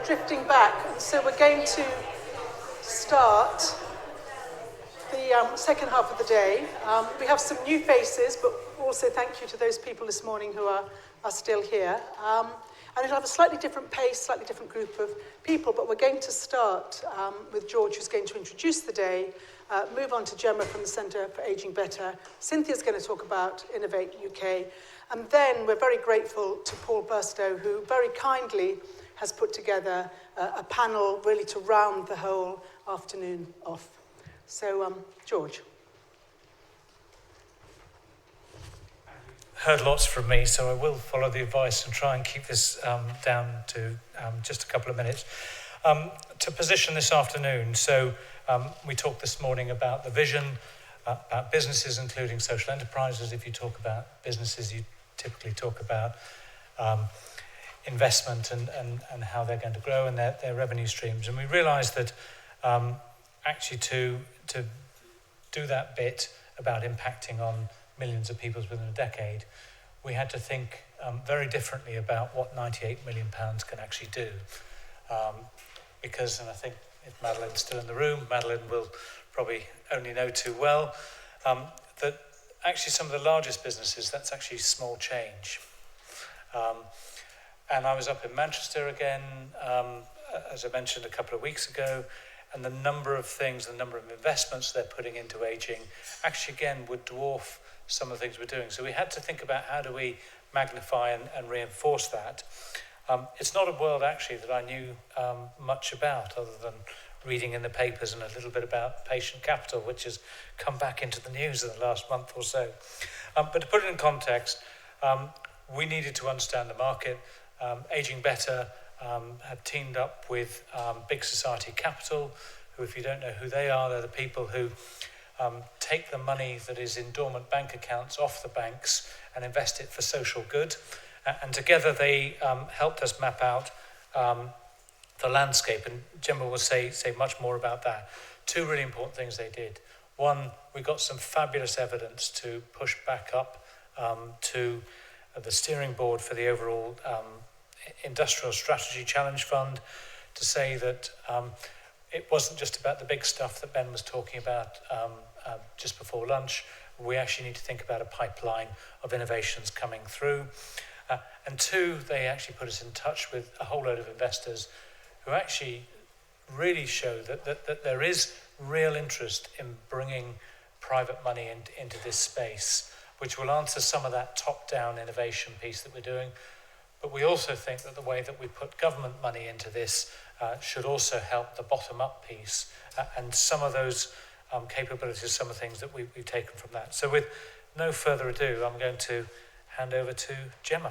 drifting back, and so we're going to start the second half of the day. We have some new faces, but also thank you to those people this morning who are still here. And it'll have a slightly different pace, slightly different group of people, but we're going to start with George, who's going to introduce the day, move on to Jemma from the Centre for Ageing Better. Cynthia's going to talk about Innovate UK. And then we're very grateful to Paul Burstow, who very kindly has put together a panel really to round the whole afternoon off. So, George. Heard lots from me, so I will follow the advice and try and keep this down to just a couple of minutes. To position this afternoon, so we talked this morning about the vision, about businesses including social enterprises. If you talk about businesses, you typically talk about investment and how they're going to grow and their revenue streams. And we realised that actually to do that bit about impacting on millions of people within a decade, we had to think very differently about what £98 million can actually do. Because, and I think if Madeline's still in the room, Madeline will probably only know too well, that actually some of the largest businesses, that's actually small change. And I was up in Manchester again, as I mentioned a couple of weeks ago, and the number of things, the number of investments they're putting into ageing, actually again would dwarf some of the things we're doing. So we had to think about how do we magnify and reinforce that. It's not a world actually that I knew much about, other than reading in the papers and a little bit about patient capital, which has come back into the news in the last month or so. But to put it in context, we needed to understand the market. Ageing Better have teamed up with Big Society Capital, who, if you don't know who they are, they're the people who take the money that is in dormant bank accounts off the banks and invest it for social good. And together they helped us map out the landscape, and Jemma will say much more about that. Two really important things they did. One, we got some fabulous evidence to push back up to the steering board for the overall Industrial Strategy Challenge Fund, to say that it wasn't just about the big stuff that Ben was talking about just before lunch. We actually need to think about a pipeline of innovations coming through. And two, they actually put us in touch with a whole load of investors who actually really show that there is real interest in bringing private money into this space, which will answer some of that top-down innovation piece that we're doing. But we also think that the way that we put government money into this should also help the bottom-up piece. And some of those capabilities, some of the things that we've taken from that. So with no further ado, I'm going to hand over to Jemma.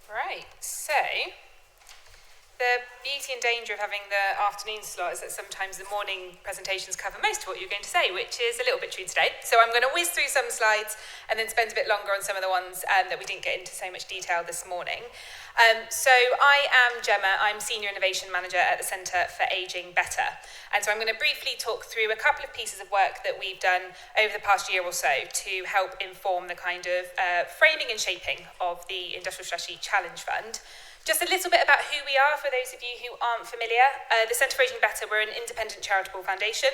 Right, so the beauty and danger of having the afternoon slot is that sometimes the morning presentations cover most of what you're going to say, which is a little bit true today. So I'm going to whiz through some slides and then spend a bit longer on some of the ones that we didn't get into so much detail this morning. So I am Jemma, I'm Senior Innovation Manager at the Centre for Ageing Better. And so I'm going to briefly talk through a couple of pieces of work that we've done over the past year or so to help inform the kind of framing and shaping of the Industrial Strategy Challenge Fund. Just a little bit about who we are for those of you who aren't familiar. The Centre for Ageing Better, we're an independent charitable foundation.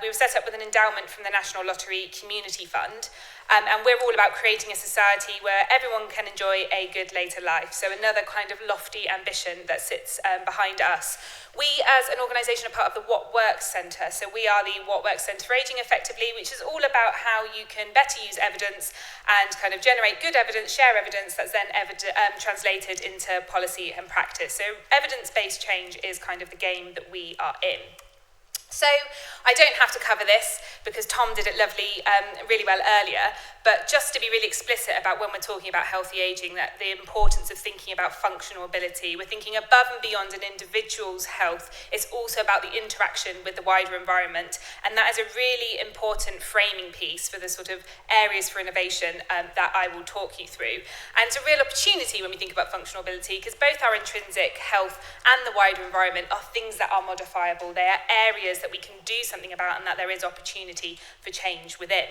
We were set up with an endowment from the National Lottery Community Fund. And we're all about creating a society where everyone can enjoy a good later life. So another kind of lofty ambition that sits behind us. We, as an organisation, are part of the What Works Centre. So we are the What Works Centre for Ageing Effectively, which is all about how you can better use evidence and kind of generate good evidence, share evidence that's then translated into policy and practice. So evidence-based change is kind of the game that we are in. So I don't have to cover this because Tom did it really well earlier, but just to be really explicit about when we're talking about healthy ageing, that the importance of thinking about functional ability, we're thinking above and beyond an individual's health. It's also about the interaction with the wider environment, and that is a really important framing piece for the sort of areas for innovation that I will talk you through. And it's a real opportunity when we think about functional ability, because both our intrinsic health and the wider environment are things that are modifiable. They are areas that we can do something about and that there is opportunity for change within.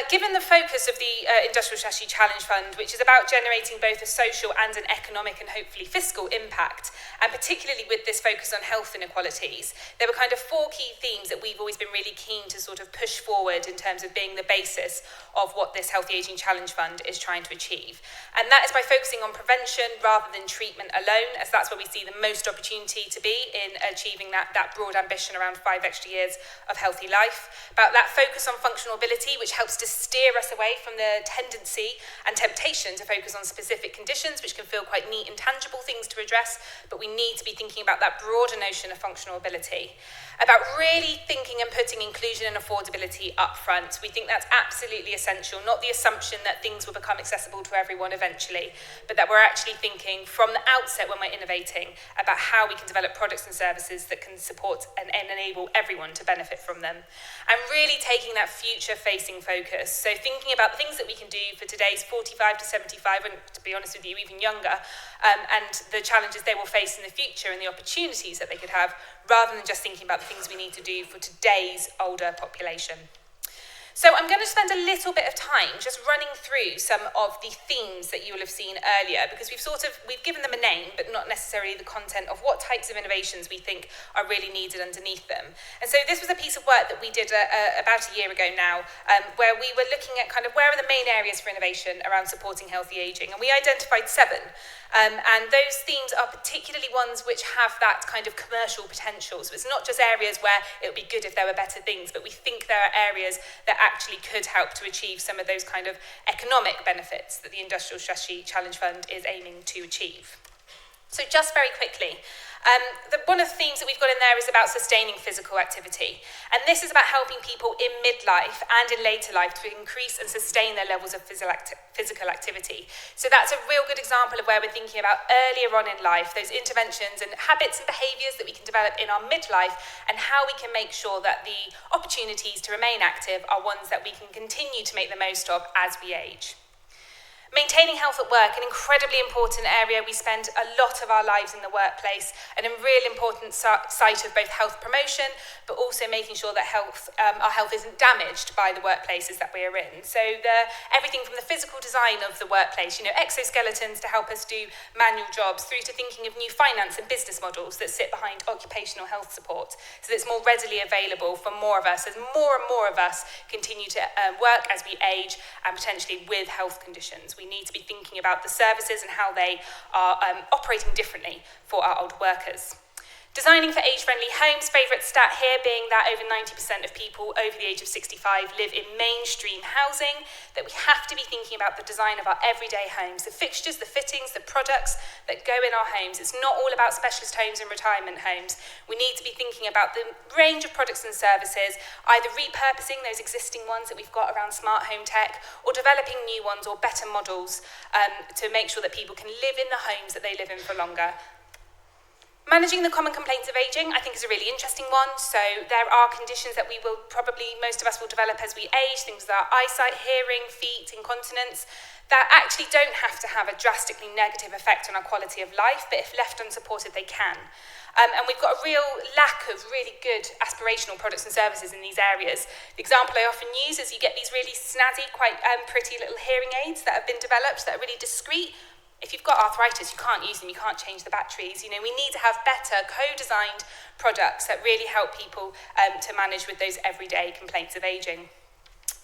Given the focus of the Industrial Strategy Challenge Fund, which is about generating both a social and an economic and hopefully fiscal impact, and particularly with this focus on health inequalities, there were kind of 4 key themes that we've always been really keen to sort of push forward in terms of being the basis of what this Healthy Ageing Challenge Fund is trying to achieve. And that is by focusing on prevention rather than treatment alone, as that's where we see the most opportunity to be in achieving that broad ambition around 5 extra years of healthy life. About that focus on functional ability, which helps to steer us away from the tendency and temptation to focus on specific conditions, which can feel quite neat and tangible things to address, but we need to be thinking about that broader notion of functional ability. About really thinking and putting inclusion and affordability up front. We think that's absolutely essential, not the assumption that things will become accessible to everyone eventually, but that we're actually thinking from the outset when we're innovating about how we can develop products and services that can support and enable everyone to benefit from them. And really taking that future-facing focus. So thinking about the things that we can do for today's 45 to 75, and to be honest with you, even younger, and the challenges they will face in the future and the opportunities that they could have, rather than just thinking about the things we need to do for today's older population. So I'm going to spend a little bit of time just running through some of the themes that you will have seen earlier, because we've given them a name, but not necessarily the content of what types of innovations we think are really needed underneath them. And so this was a piece of work that we did about a year ago now, where we were looking at kind of where are the main areas for innovation around supporting healthy ageing, and we identified 7. And those themes are particularly ones which have that kind of commercial potential. So it's not just areas where it would be good if there were better things, but we think there are areas that actually could help to achieve some of those kind of economic benefits that the Industrial Strategy Challenge Fund is aiming to achieve. So just very quickly, one of the themes that we've got in there is about sustaining physical activity. And this is about helping people in midlife and in later life to increase and sustain their levels of physical activity. So that's a real good example of where we're thinking about earlier on in life, those interventions and habits and behaviours that we can develop in our midlife, and how we can make sure that the opportunities to remain active are ones that we can continue to make the most of as we age. Maintaining health at work, an incredibly important area. We spend a lot of our lives in the workplace, and a really important site of both health promotion, but also making sure that our health isn't damaged by the workplaces that we are in. So everything from the physical design of the workplace, exoskeletons to help us do manual jobs, through to thinking of new finance and business models that sit behind occupational health support, so that it's more readily available for more of us, as more and more of us continue to work as we age, and potentially with health conditions. We need to be thinking about the services and how they are operating differently for our older workers. Designing for age-friendly homes, favourite stat here being that over 90% of people over the age of 65 live in mainstream housing, that we have to be thinking about the design of our everyday homes, the fixtures, the fittings, the products that go in our homes. It's not all about specialist homes and retirement homes. We need to be thinking about the range of products and services, either repurposing those existing ones that we've got around smart home tech, or developing new ones or better models to make sure that people can live in the homes that they live in for longer. Managing the common complaints of ageing, I think, is a really interesting one. So there are conditions that most of us will develop as we age, things like eyesight, hearing, feet, incontinence, that actually don't have to have a drastically negative effect on our quality of life, but if left unsupported, they can. And we've got a real lack of really good aspirational products and services in these areas. The example I often use is you get these really snazzy, quite pretty little hearing aids that have been developed that are really discreet. If you've got arthritis, you can't use them, you can't change the batteries. We need to have better co-designed products that really help people to manage with those everyday complaints of ageing.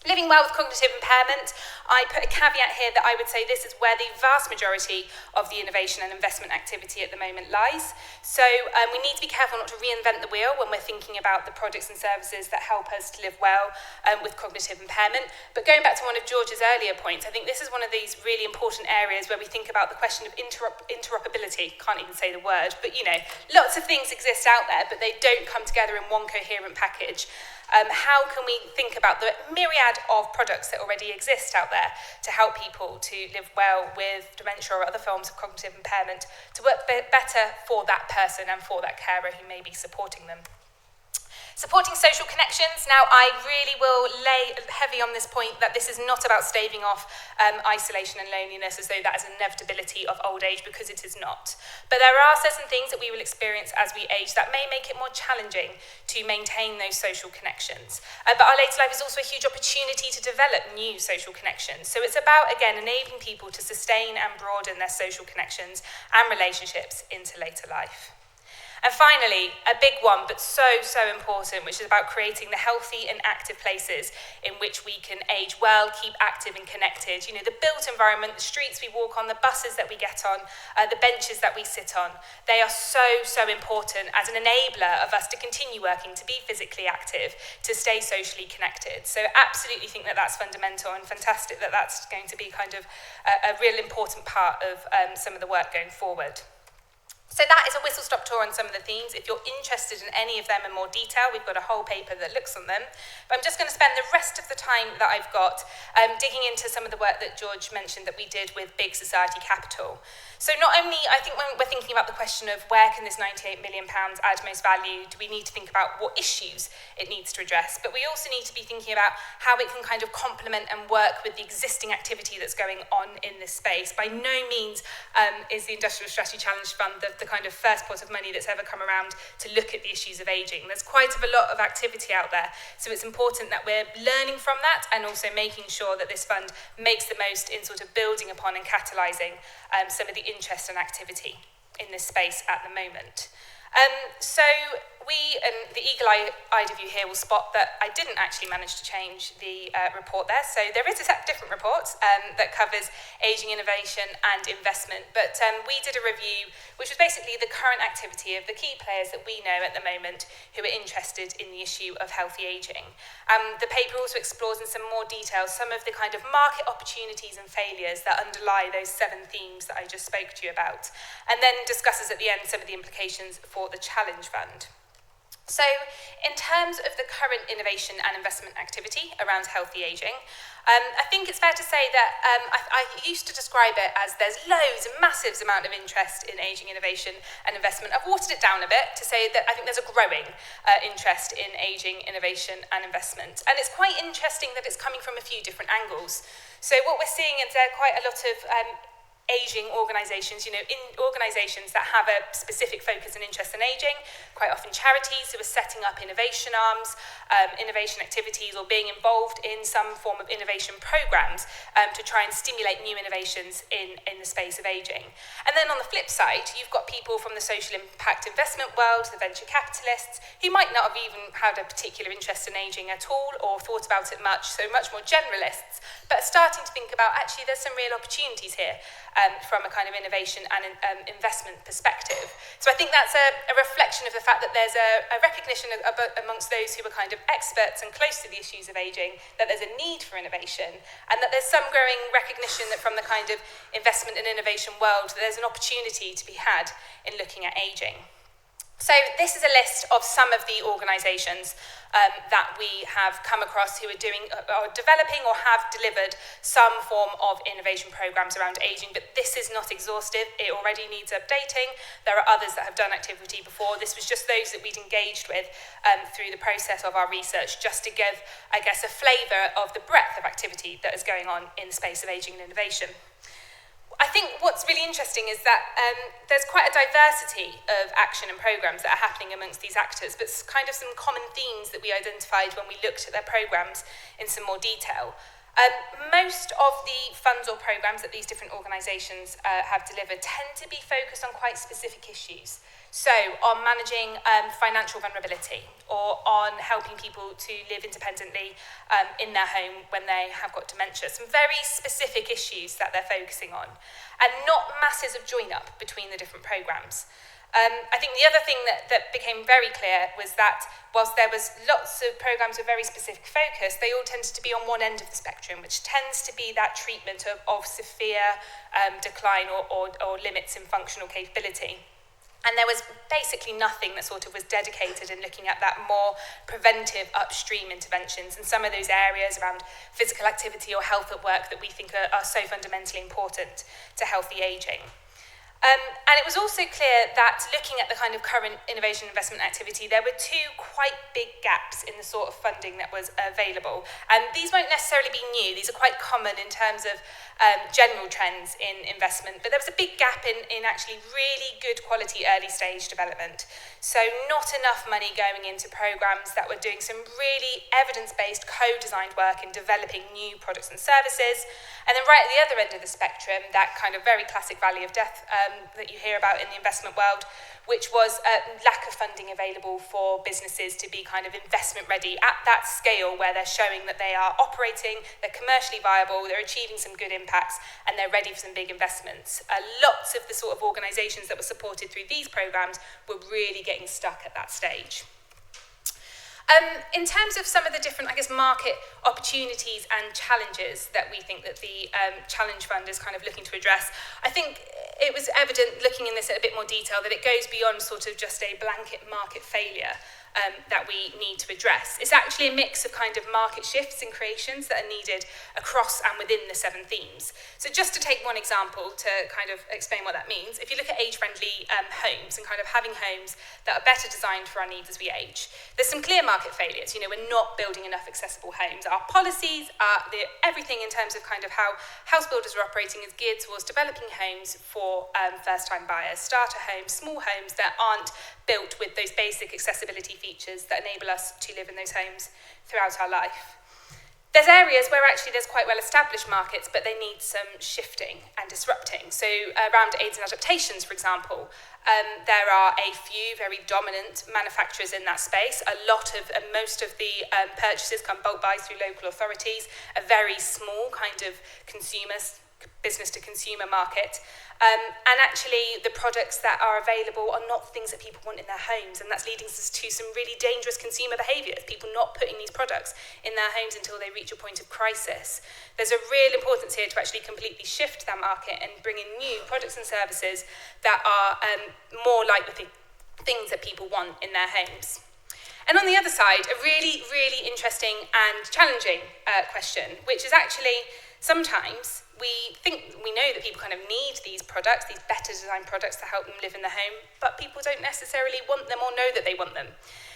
Living well with cognitive impairment, I put a caveat here that I would say this is where the vast majority of the innovation and investment activity at the moment lies. So we need to be careful not to reinvent the wheel when we're thinking about the products and services that help us to live well with cognitive impairment. But going back to one of George's earlier points, I think this is one of these really important areas where we think about the question of interoperability. Can't even say the word, but lots of things exist out there, but they don't come together in one coherent package. How can we think about the myriad of products that already exist out there to help people to live well with dementia or other forms of cognitive impairment, to work better for that person and for that carer who may be supporting them? Supporting social connections. Now, I really will lay heavy on this point that this is not about staving off isolation and loneliness as though that is an inevitability of old age, because it is not. But there are certain things that we will experience as we age that may make it more challenging to maintain those social connections. But our later life is also a huge opportunity to develop new social connections. So it's about, again, enabling people to sustain and broaden their social connections and relationships into later life. And finally, a big one, but so important, which is about creating the healthy and active places in which we can age well, keep active and connected. You know, the built environment, the streets we walk on, the buses that we get on, the benches that we sit on, they are so important as an enabler of us to continue working, to be physically active, to stay socially connected. So absolutely think that that's fundamental, and fantastic that that's going to be kind of a real important part of some of the work going forward. So that is a whistle-stop tour on some of the themes. If you're interested in any of them in more detail, we've got a whole paper that looks on them. But I'm just going to spend the rest of the time that I've got digging into some of the work that George mentioned that we did with Big Society Capital. So not only, I think when we're thinking about the question of where can this £98 million add most value, do we need to think about what issues it needs to address, but we also need to be thinking about how it can kind of complement and work with the existing activity that's going on in this space. By no means is the Industrial Strategy Challenge Fund the kind of first pot of money that's ever come around to look at the issues of ageing. There's quite a lot of activity out there, so it's important that we're learning from that and also making sure that this fund makes the most in sort of building upon and catalysing some of the interest and activity in this space at the moment. So we, and the eagle-eyed of you here will spot that I didn't actually manage to change the report there. So there is a different report that covers ageing, innovation and investment. But we did a review which was basically the current activity of the key players that we know at the moment who are interested in the issue of healthy ageing. The paper also explores in some more detail some of the kind of market opportunities and failures that underlie those 7 themes that I just spoke to you about, and then discusses at the end some of the implications for the Challenge Fund. So, in terms of the current innovation and investment activity around healthy ageing, I think it's fair to say that I used to describe it as there's loads and massive amount of interest in ageing, innovation and investment. I've watered it down a bit to say that I think there's a growing interest in ageing, innovation and investment. And it's quite interesting that it's coming from a few different angles. So what we're seeing is there are quite a lot of ageing organisations, you know, in organisations that have a specific focus and interest in ageing, quite often charities who are setting up innovation arms, innovation activities, or being involved in some form of innovation programmes to try and stimulate new innovations in the space of ageing. And then on the flip side, you've got people from the social impact investment world, the venture capitalists, who might not have even had a particular interest in ageing at all or thought about it much, so much more generalists, but starting to think about actually there's some real opportunities here from a kind of innovation and investment perspective. So I think that's a reflection of the fact that there's a recognition amongst those who are kind of experts and close to the issues of ageing that there's a need for innovation, and that there's some growing recognition that from the kind of investment and innovation world that there's an opportunity to be had in looking at ageing. So this is a list of some of the organisations that we have come across who are developing or have delivered some form of innovation programmes around ageing, but this is not exhaustive. It already needs updating. There are others that have done activity before. This was just those that we'd engaged with through the process of our research, just to give, I guess, a flavour of the breadth of activity that is going on in the space of ageing and innovation. I think what's really interesting is that there's quite a diversity of action and programmes that are happening amongst these actors, but kind of some common themes that we identified when we looked at their programmes in some more detail. Most of the funds or programmes that these different organisations have delivered tend to be focused on quite specific issues. So, on managing financial vulnerability, or on helping people to live independently in their home when they have got dementia. Some very specific issues that they're focusing on, and not masses of join-up between the different programmes. I think the other thing that became very clear was that whilst there was lots of programmes with very specific focus, they all tended to be on one end of the spectrum, which tends to be that treatment of severe decline or limits in functional capability. And there was basically nothing that sort of was dedicated in looking at that more preventive upstream interventions and some of those areas around physical activity or health at work that we think are so fundamentally important to healthy ageing. And it was also clear that looking at the kind of current innovation investment activity, there were two quite big gaps in the sort of funding that was available. And these won't necessarily be new. These are quite common in terms of general trends in investment. But there was a big gap in actually really good quality early stage development. So not enough money going into programs that were doing some really evidence-based co-designed work in developing new products and services. And then right at the other end of the spectrum, that kind of very classic valley of death that you hear about in the investment world, which was a lack of funding available for businesses to be kind of investment ready at that scale where they're showing that they are operating, they're commercially viable, they're achieving some good impacts, and they're ready for some big investments. Lots of the sort of organisations that were supported through these programmes were really getting stuck at that stage. In terms of some of the different, I guess, market opportunities and challenges that we think that the Challenge Fund is kind of looking to address, I think it was evident looking in this at a bit more detail that it goes beyond sort of just a blanket market failure that we need to address. It's actually a mix of kind of market shifts and creations that are needed across and within the 7 themes. So just to take one example to kind of explain what that means, if you look at age-friendly homes and kind of having homes that are better designed for our needs as we age, there's some clear market failures. You know, we're not building enough accessible homes. Our policies, everything in terms of kind of how house builders are operating is geared towards developing homes for first-time buyers, starter homes, small homes that aren't built with those basic accessibility features that enable us to live in those homes throughout our life. There's areas where actually there's quite well-established markets, but they need some shifting and disrupting. So around aids and adaptations, for example, there are a few very dominant manufacturers in that space. Most of the purchases come bulk buys through local authorities, a very small kind of business-to-consumer market. And actually, the products that are available are not things that people want in their homes, and that's leading us to some really dangerous consumer behaviours, people not putting these products in their homes until they reach a point of crisis. There's a real importance here to actually completely shift that market and bring in new products and services that are more like the things that people want in their homes. And on the other side, a really, really interesting and challenging question, which is actually sometimes we know that people kind of need these products, these better designed products to help them live in the home, but people don't necessarily want them or know that they want them.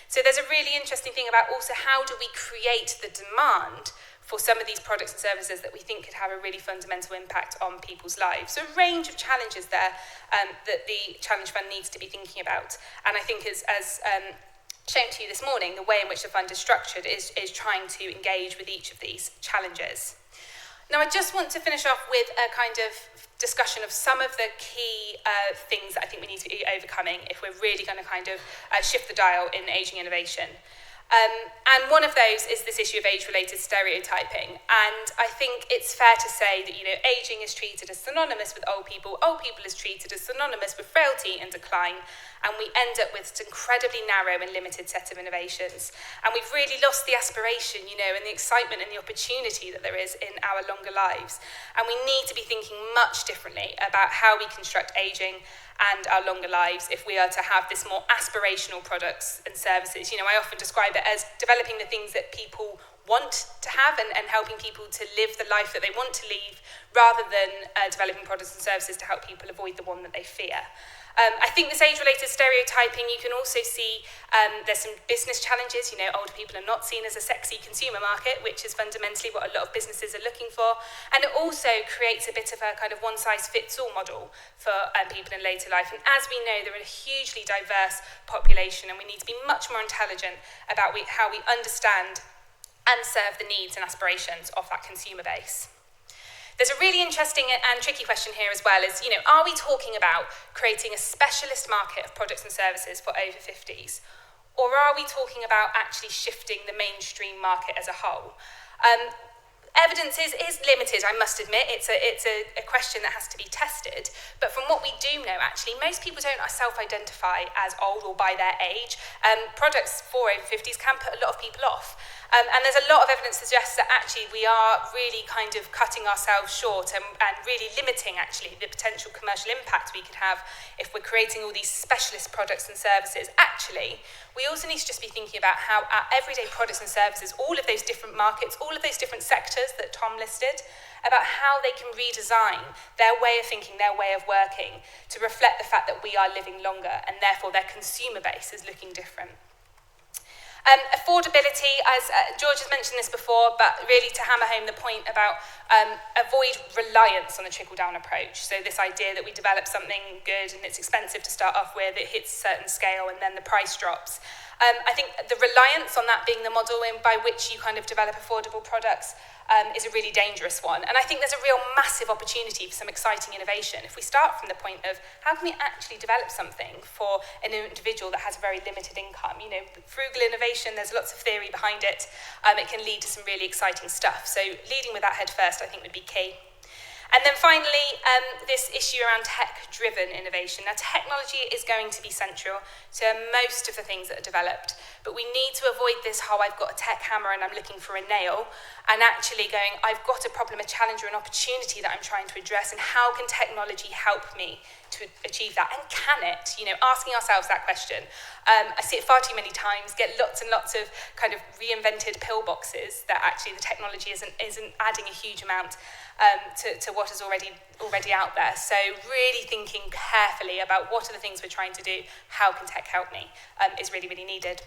So there's a really interesting thing about also how do we create the demand for some of these products and services that we think could have a really fundamental impact on people's lives. So a range of challenges there that the Challenge Fund needs to be thinking about. And I think as shown to you this morning, the way in which the fund is structured is trying to engage with each of these challenges. Now, I just want to finish off with a kind of discussion of some of the key things that I think we need to be overcoming if we're really going to kind of shift the dial in ageing innovation. And one of those is this issue of age-related stereotyping. And I think it's fair to say that, you know, ageing is treated as synonymous with old people is treated as synonymous with frailty and decline, and we end up with this incredibly narrow and limited set of innovations. And we've really lost the aspiration, you know, and the excitement and the opportunity that there is in our longer lives. And we need to be thinking much differently about how we construct ageing and our longer lives if we are to have this more aspirational products and services. You know, I often describe it as developing the things that people want to have and helping people to live the life that they want to live rather than developing products and services to help people avoid the one that they fear. I think this age-related stereotyping, you can also see there's some business challenges. You know, older people are not seen as a sexy consumer market, which is fundamentally what a lot of businesses are looking for. And it also creates a bit of a kind of one-size-fits-all model for people in later life. And as we know, they're a hugely diverse population, and we need to be much more intelligent about how we understand and serve the needs and aspirations of that consumer base. There's a really interesting and tricky question here as well is, you know, are we talking about creating a specialist market of products and services for over 50s? Or are we talking about actually shifting the mainstream market as a whole? Evidence is limited, I must admit. It's a question that has to be tested. But from what we do know, actually, most people don't self-identify as old or by their age. Products for over 50s can put a lot of people off. And there's a lot of evidence that suggests that actually we are really kind of cutting ourselves short and really limiting actually the potential commercial impact we could have if we're creating all these specialist products and services. Actually, we also need to just be thinking about how our everyday products and services, all of those different markets, all of those different sectors that Tom listed, about how they can redesign their way of thinking, their way of working, to reflect the fact that we are living longer and therefore their consumer base is looking different. Affordability, as George has mentioned this before, but really to hammer home the point about avoid reliance on a trickle-down approach. So this idea that we develop something good and it's expensive to start off with, it hits a certain scale and then the price drops. I think the reliance on that being the model by which you kind of develop affordable products is a really dangerous one. And I think there's a real massive opportunity for some exciting innovation. If we start from the point of how can we actually develop something for an individual that has a very limited income? You know, frugal innovation, there's lots of theory behind it. It can lead to some really exciting stuff. So leading with that head first, I think, would be key. And then finally, this issue around tech-driven innovation. Now, technology is going to be central to most of the things that are developed, but we need to avoid this whole I've got a tech hammer and I'm looking for a nail, and actually going, I've got a problem, a challenge, or an opportunity that I'm trying to address, and how can technology help me to achieve that? And can it? You know, asking ourselves that question. I see it far too many times, get lots and lots of kind of reinvented pillboxes that actually the technology isn't adding a huge amount to what is already out there. So really thinking carefully about what are the things we're trying to do, how can tech help me, is really, really needed.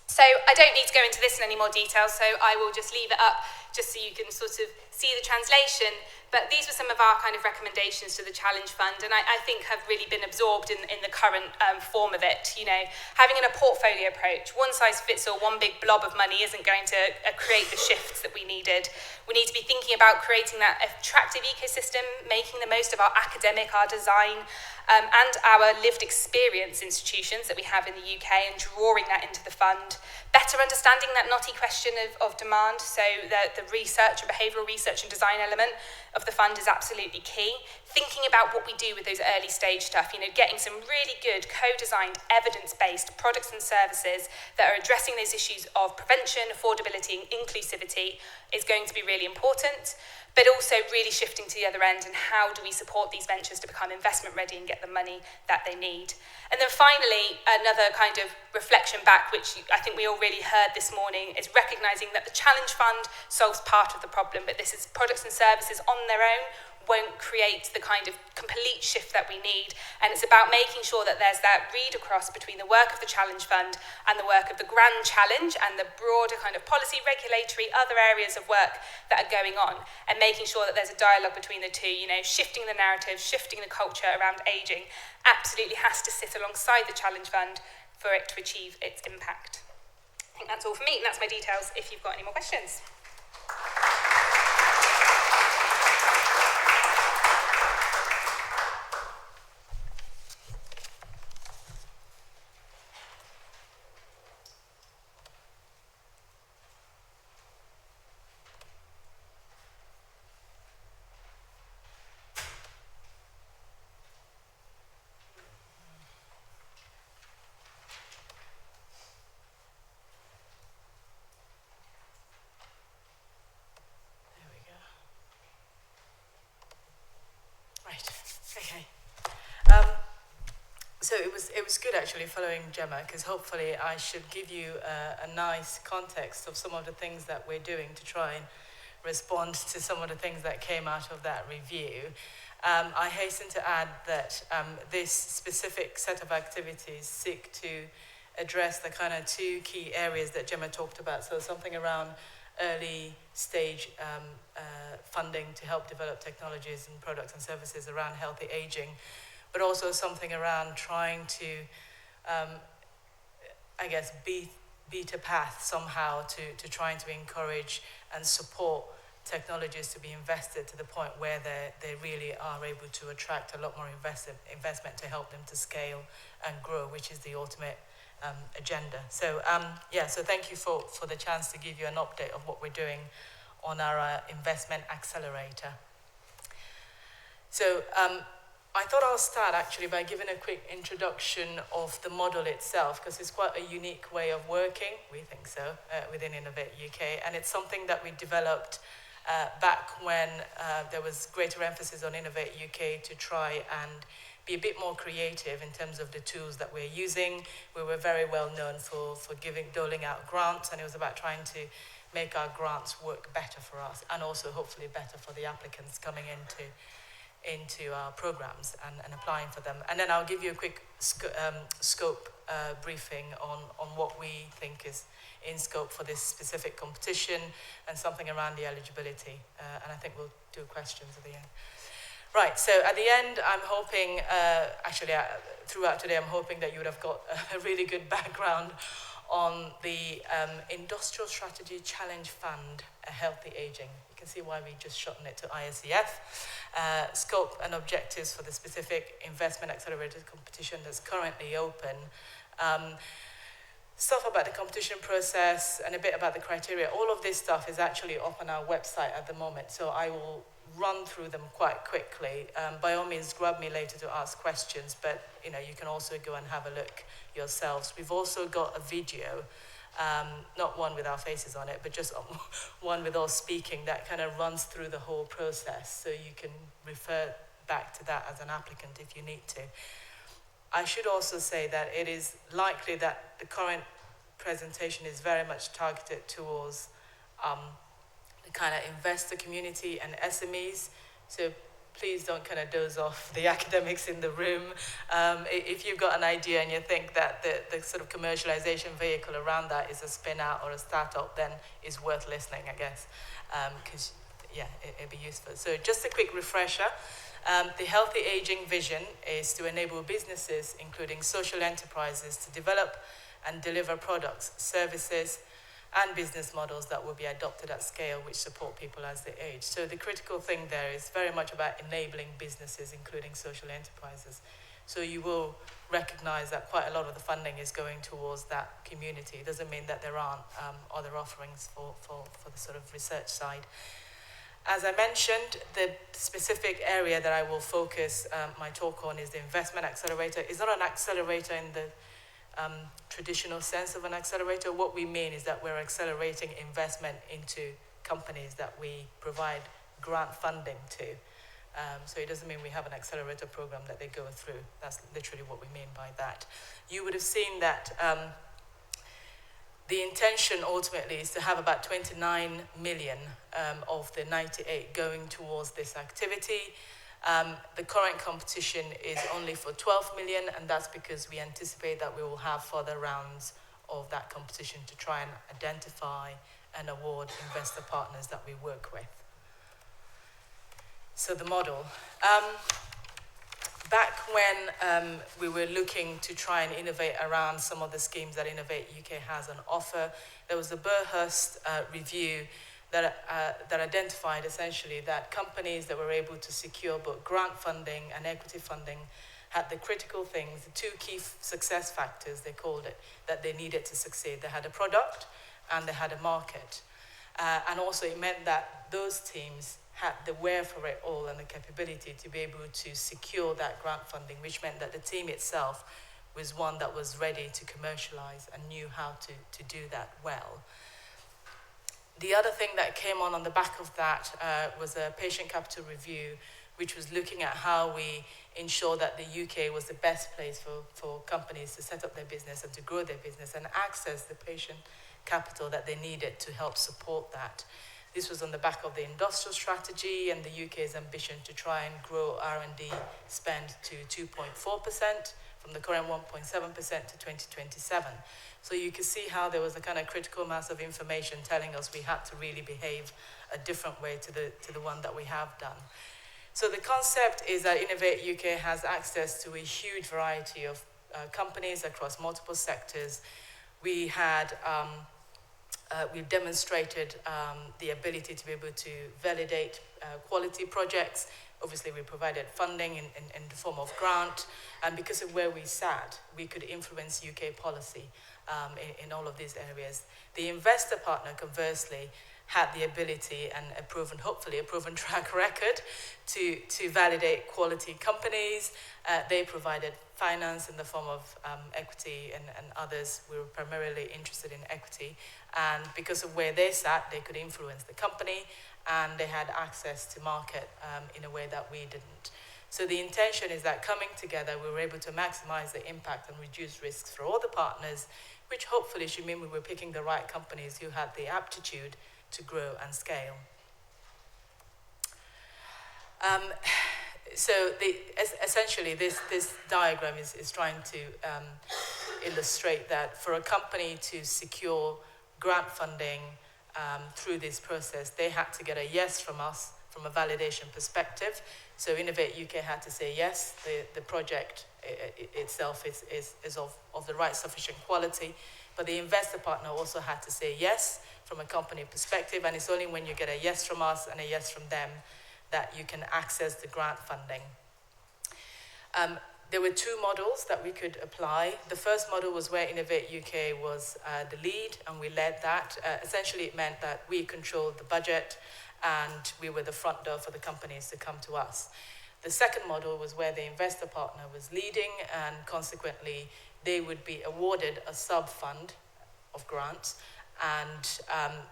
So I don't need to go into this in any more detail, so I will just leave it up just so you can sort of see the translation. But these were some of our kind of recommendations to the Challenge Fund, and I think have really been absorbed in the current form of it. You know, having a portfolio approach, one size fits all, one big blob of money isn't going to create the shifts that we needed. We need to be thinking about creating that attractive ecosystem, making the most of our academic, our design, and our lived experience institutions that we have in the UK, and drawing that into the fund. Better understanding that knotty question of demand, so the research and behavioural research and design element of the fund is absolutely key. Thinking about what we do with those early stage stuff, you know, getting some really good co-designed evidence-based products and services that are addressing those issues of prevention, affordability and inclusivity is going to be really important. But also really shifting to the other end, and how do we support these ventures to become investment ready and get the money that they need. And then finally, another kind of reflection back, which I think we all really heard this morning, is recognising that the Challenge Fund solves part of the problem, but this is products and services on their own won't create the kind of complete shift that we need. And it's about making sure that there's that read across between the work of the Challenge Fund and the work of the Grand Challenge and the broader kind of policy, regulatory, other areas of work that are going on, and making sure that there's a dialogue between the two. You know, shifting the narrative, shifting the culture around ageing absolutely has to sit alongside the Challenge Fund for it to achieve its impact. I think that's all for me, and that's my details if you've got any more questions. Okay. So it was good actually following Jemma, because hopefully I should give you a nice context of some of the things that we're doing to try and respond to some of the things that came out of that review. I hasten to add that this specific set of activities seek to address the kind of two key areas that Jemma talked about. So something around early stage funding to help develop technologies and products and services around healthy aging, but also something around trying to, I guess, beat a path somehow to trying to encourage and support technologies to be invested to the point where they really are able to attract a lot more investment to help them to scale and grow, which is the ultimate agenda. So so thank you for the chance to give you an update of what we're doing on our investment accelerator. So I thought I'll start actually by giving a quick introduction of the model itself, because it's quite a unique way of working, we think so, within Innovate UK. And it's something that we developed back when there was greater emphasis on Innovate UK to try and be a bit more creative in terms of the tools that we're using. We were very well known for doling out grants, and it was about trying to make our grants work better for us, and also hopefully better for the applicants coming into our programs and applying for them. And then I'll give you a quick scope briefing on what we think is in scope for this specific competition, and something around the eligibility. And I think we'll do questions at the end. Right, so at the end, I'm hoping, throughout today, I'm hoping that you would have got a really good background on the Industrial Strategy Challenge Fund, A Healthy Aging. You can see why we just shortened it to ISCF. Scope and objectives for the specific investment accelerator competition that's currently open. Stuff about the competition process and a bit about the criteria. All of this stuff is actually up on our website at the moment, so I will run through them quite quickly. By all means, grab me later to ask questions, but you can also go and have a look yourselves. We've also got a video, not one with our faces on it, but just one with us speaking that kind of runs through the whole process, so you can refer back to that as an applicant if you need to. I should also say that it is likely that the current presentation is very much targeted towards the kind of investor community and SMEs, so please don't kind of doze off the academics in the room. If you've got an idea and you think that the sort of commercialization vehicle around that is a spin out or a startup, then it's worth listening, I guess, because it'd be useful. So just a quick refresher. The Healthy Aging vision is to enable businesses, including social enterprises, to develop and deliver products, services, and business models that will be adopted at scale, which support people as they age. So the critical thing there is very much about enabling businesses, including social enterprises. So you will recognize that quite a lot of the funding is going towards that community. It doesn't mean that there aren't other offerings for the sort of research side. As I mentioned, the specific area that I will focus my talk on is the investment accelerator. It's not an accelerator in the traditional sense of an accelerator. What we mean is that we're accelerating investment into companies that we provide grant funding to. So it doesn't mean we have an accelerator program that they go through. That's literally what we mean by that. You would have seen that the intention ultimately is to have about 29 million of the 98 going towards this activity. The current competition is only for 12 million, and that's because we anticipate that we will have further rounds of that competition to try and identify and award investor partners that we work with. So the model. Back when we were looking to try and innovate around some of the schemes that Innovate UK has on offer, there was a Burhurst review that identified essentially that companies that were able to secure both grant funding and equity funding had the critical things, the two key success factors, they called it, that they needed to succeed. They had a product and they had a market. And also it meant that those teams had the wherefore it all and the capability to be able to secure that grant funding, which meant that the team itself was one that was ready to commercialize and knew how to do that well. The other thing that came on the back of that was a patient capital review, which was looking at how we ensure that the UK was the best place for companies to set up their business and to grow their business and access the patient capital that they needed to help support that. This was on the back of the industrial strategy and the UK's ambition to try and grow R&D spend to 2.4% from the current 1.7% to 2027. So you can see how there was a kind of critical mass of information telling us we had to really behave a different way to the one that we have done. So the concept is that Innovate UK has access to a huge variety of companies across multiple sectors. We had we've demonstrated the ability to be able to validate quality projects. Obviously, we provided funding in the form of grant, and because of where we sat, we could influence UK policy in all of these areas. The investor partner, conversely, had the ability and hopefully a proven track record to validate quality companies. They provided finance in the form of equity and others. We were primarily interested in equity. And because of where they sat, they could influence the company, and they had access to market in a way that we didn't. So the intention is that coming together, we were able to maximize the impact and reduce risks for all the partners, which hopefully should mean we were picking the right companies who had the aptitude to grow and scale. So essentially, this diagram is trying to illustrate that for a company to secure grant funding through this process, they had to get a yes from us from a validation perspective. So Innovate UK had to say yes, the project itself is of the right sufficient quality, but the investor partner also had to say yes from a company perspective, and it's only when you get a yes from us and a yes from them that you can access the grant funding. There were two models that we could apply. The first model was where Innovate UK was the lead, and we led that. Essentially, it meant that we controlled the budget, and we were the front door for the companies to come to us. The second model was where the investor partner was leading, and consequently, they would be awarded a sub-fund of grants, and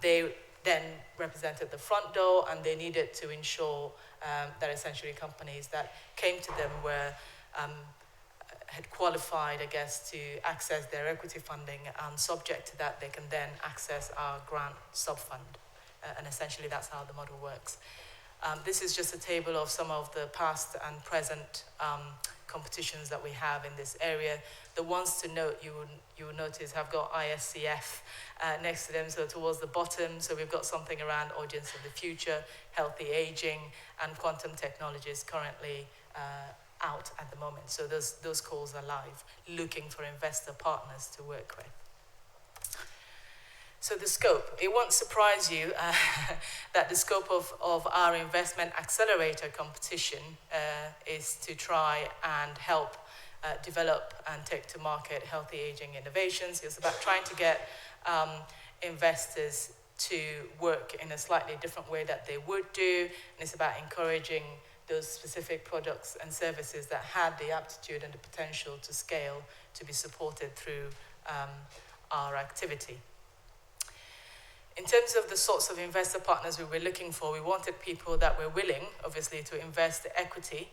they then represented the front door, and they needed to ensure that essentially companies that came to them were had qualified, I guess, to access their equity funding, and subject to that, they can then access our grant sub-fund. And essentially, that's how the model works. This is just a table of some of the past and present competitions that we have in this area. The ones to note, you will notice, have got ISCF next to them, so towards the bottom. So we've got something around audience of the future, healthy aging, and quantum technologies currently out at the moment. So those calls are live, looking for investor partners to work with. So the scope, it won't surprise you that the scope of our investment accelerator competition is to try and help develop and take to market healthy aging innovations. It's about trying to get investors to work in a slightly different way that they would do, and it's about encouraging those specific products and services that had the aptitude and the potential to scale to be supported through our activity. In terms of the sorts of investor partners we were looking for, we wanted people that were willing, obviously, to invest equity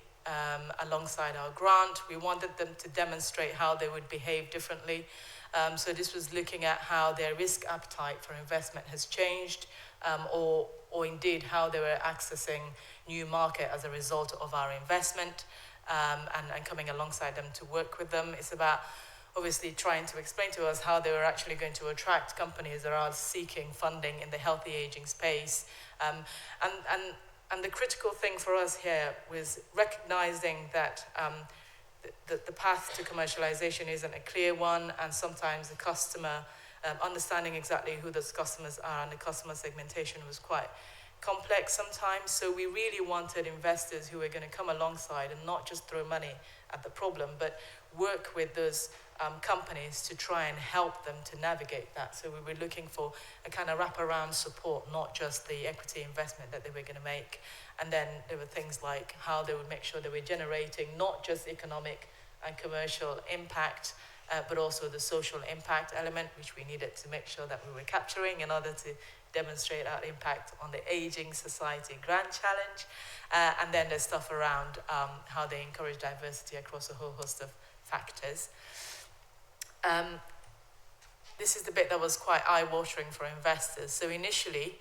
alongside our grant. We wanted them to demonstrate how they would behave differently. So this was looking at how their risk appetite for investment has changed, or indeed how they were accessing new market as a result of our investment, and coming alongside them to work with them. It's about obviously trying to explain to us how they were actually going to attract companies that are seeking funding in the healthy aging space. And the critical thing for us here was recognizing that the path to commercialization isn't a clear one, and sometimes the customer, understanding exactly who those customers are and the customer segmentation was quite complex sometimes. So we really wanted investors who were going to come alongside and not just throw money at the problem, but work with those companies to try and help them to navigate that. So we were looking for a kind of wraparound support, not just the equity investment that they were going to make. And then there were things like how they would make sure they were generating not just economic and commercial impact, but also the social impact element, which we needed to make sure that we were capturing in order to demonstrate our impact on the Aging Society Grand Challenge. And then there's stuff around how they encourage diversity across a whole host of factors. This is the bit that was quite eye-watering for investors. So initially,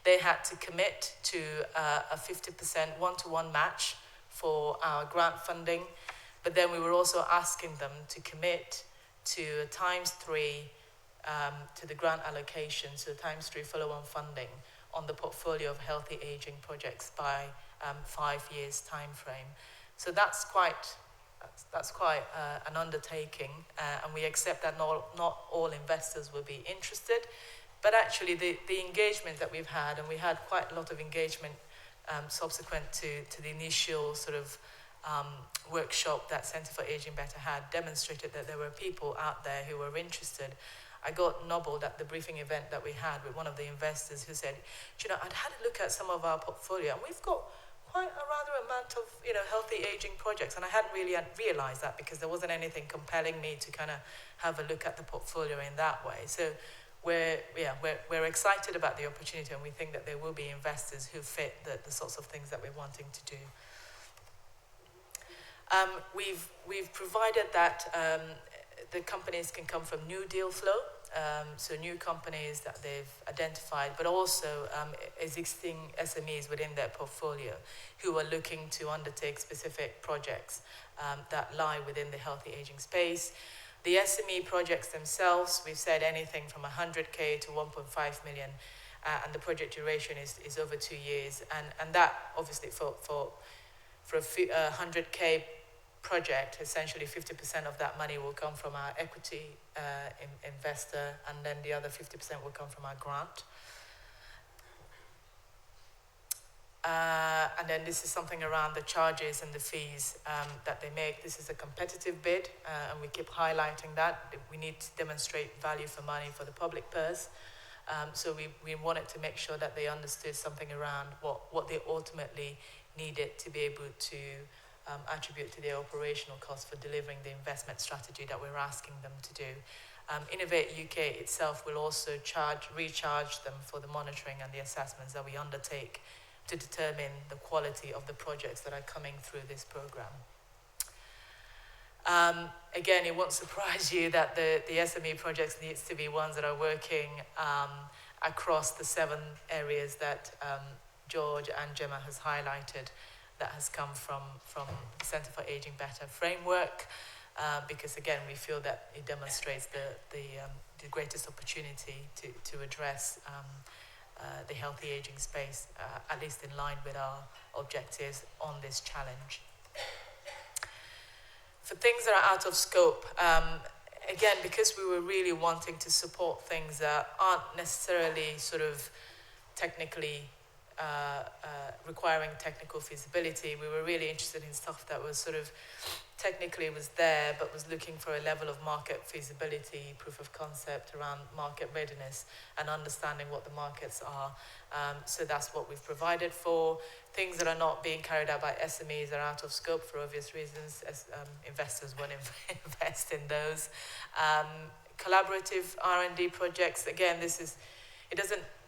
they had to commit to a 50% one-to-one match for our grant funding, but then we were also asking them to commit to ×3 to the grant allocation, so ×3 follow-on funding on the portfolio of healthy aging projects by 5 years time frame. So that's quite an undertaking, and we accept that not all investors will be interested, but actually the engagement that we've had, and we had quite a lot of engagement subsequent to the initial sort of workshop that Centre for Aging Better had, demonstrated that there were people out there who were interested. I got nobbled at the briefing event that we had with one of the investors who said, I'd had a look at some of our portfolio, and we've got quite a rather amount of, healthy aging projects. And I hadn't really realized that because there wasn't anything compelling me to kind of have a look at the portfolio in that way. So we're excited about the opportunity, and we think that there will be investors who fit the sorts of things that we're wanting to do. We've provided that the companies can come from new deal flow, so new companies that they've identified, but also existing SMEs within their portfolio who are looking to undertake specific projects that lie within the healthy aging space. The SME projects themselves, we've said anything from 100K to 1.5 million, and the project duration is over 2 years. And that, obviously, for a 100K project, essentially 50% of that money will come from our equity investor, and then the other 50% will come from our grant. And then this is something around the charges and the fees that they make. This is a competitive bid, and we keep highlighting that. We need to demonstrate value for money for the public purse. So we wanted to make sure that they understood something around what they ultimately needed to be able to attribute to their operational costs for delivering the investment strategy that we're asking them to do. Innovate UK itself will also recharge them for the monitoring and the assessments that we undertake to determine the quality of the projects that are coming through this program. Again, it won't surprise you that the SME projects needs to be ones that are working across the 7 areas that George and Jemma has highlighted, that has come from the Centre for Aging Better framework, because again, we feel that it demonstrates the greatest opportunity to address the healthy aging space, at least in line with our objectives on this challenge. For things that are out of scope, again, because we were really wanting to support things that aren't necessarily sort of technically requiring technical feasibility, we were really interested in stuff that was sort of technically was there, but was looking for a level of market feasibility, proof of concept around market readiness, and understanding what the markets are. So that's what we've provided for. Things that are not being carried out by SMEs are out of scope for obvious reasons, as investors won't invest in those. Collaborative R&D projects, again,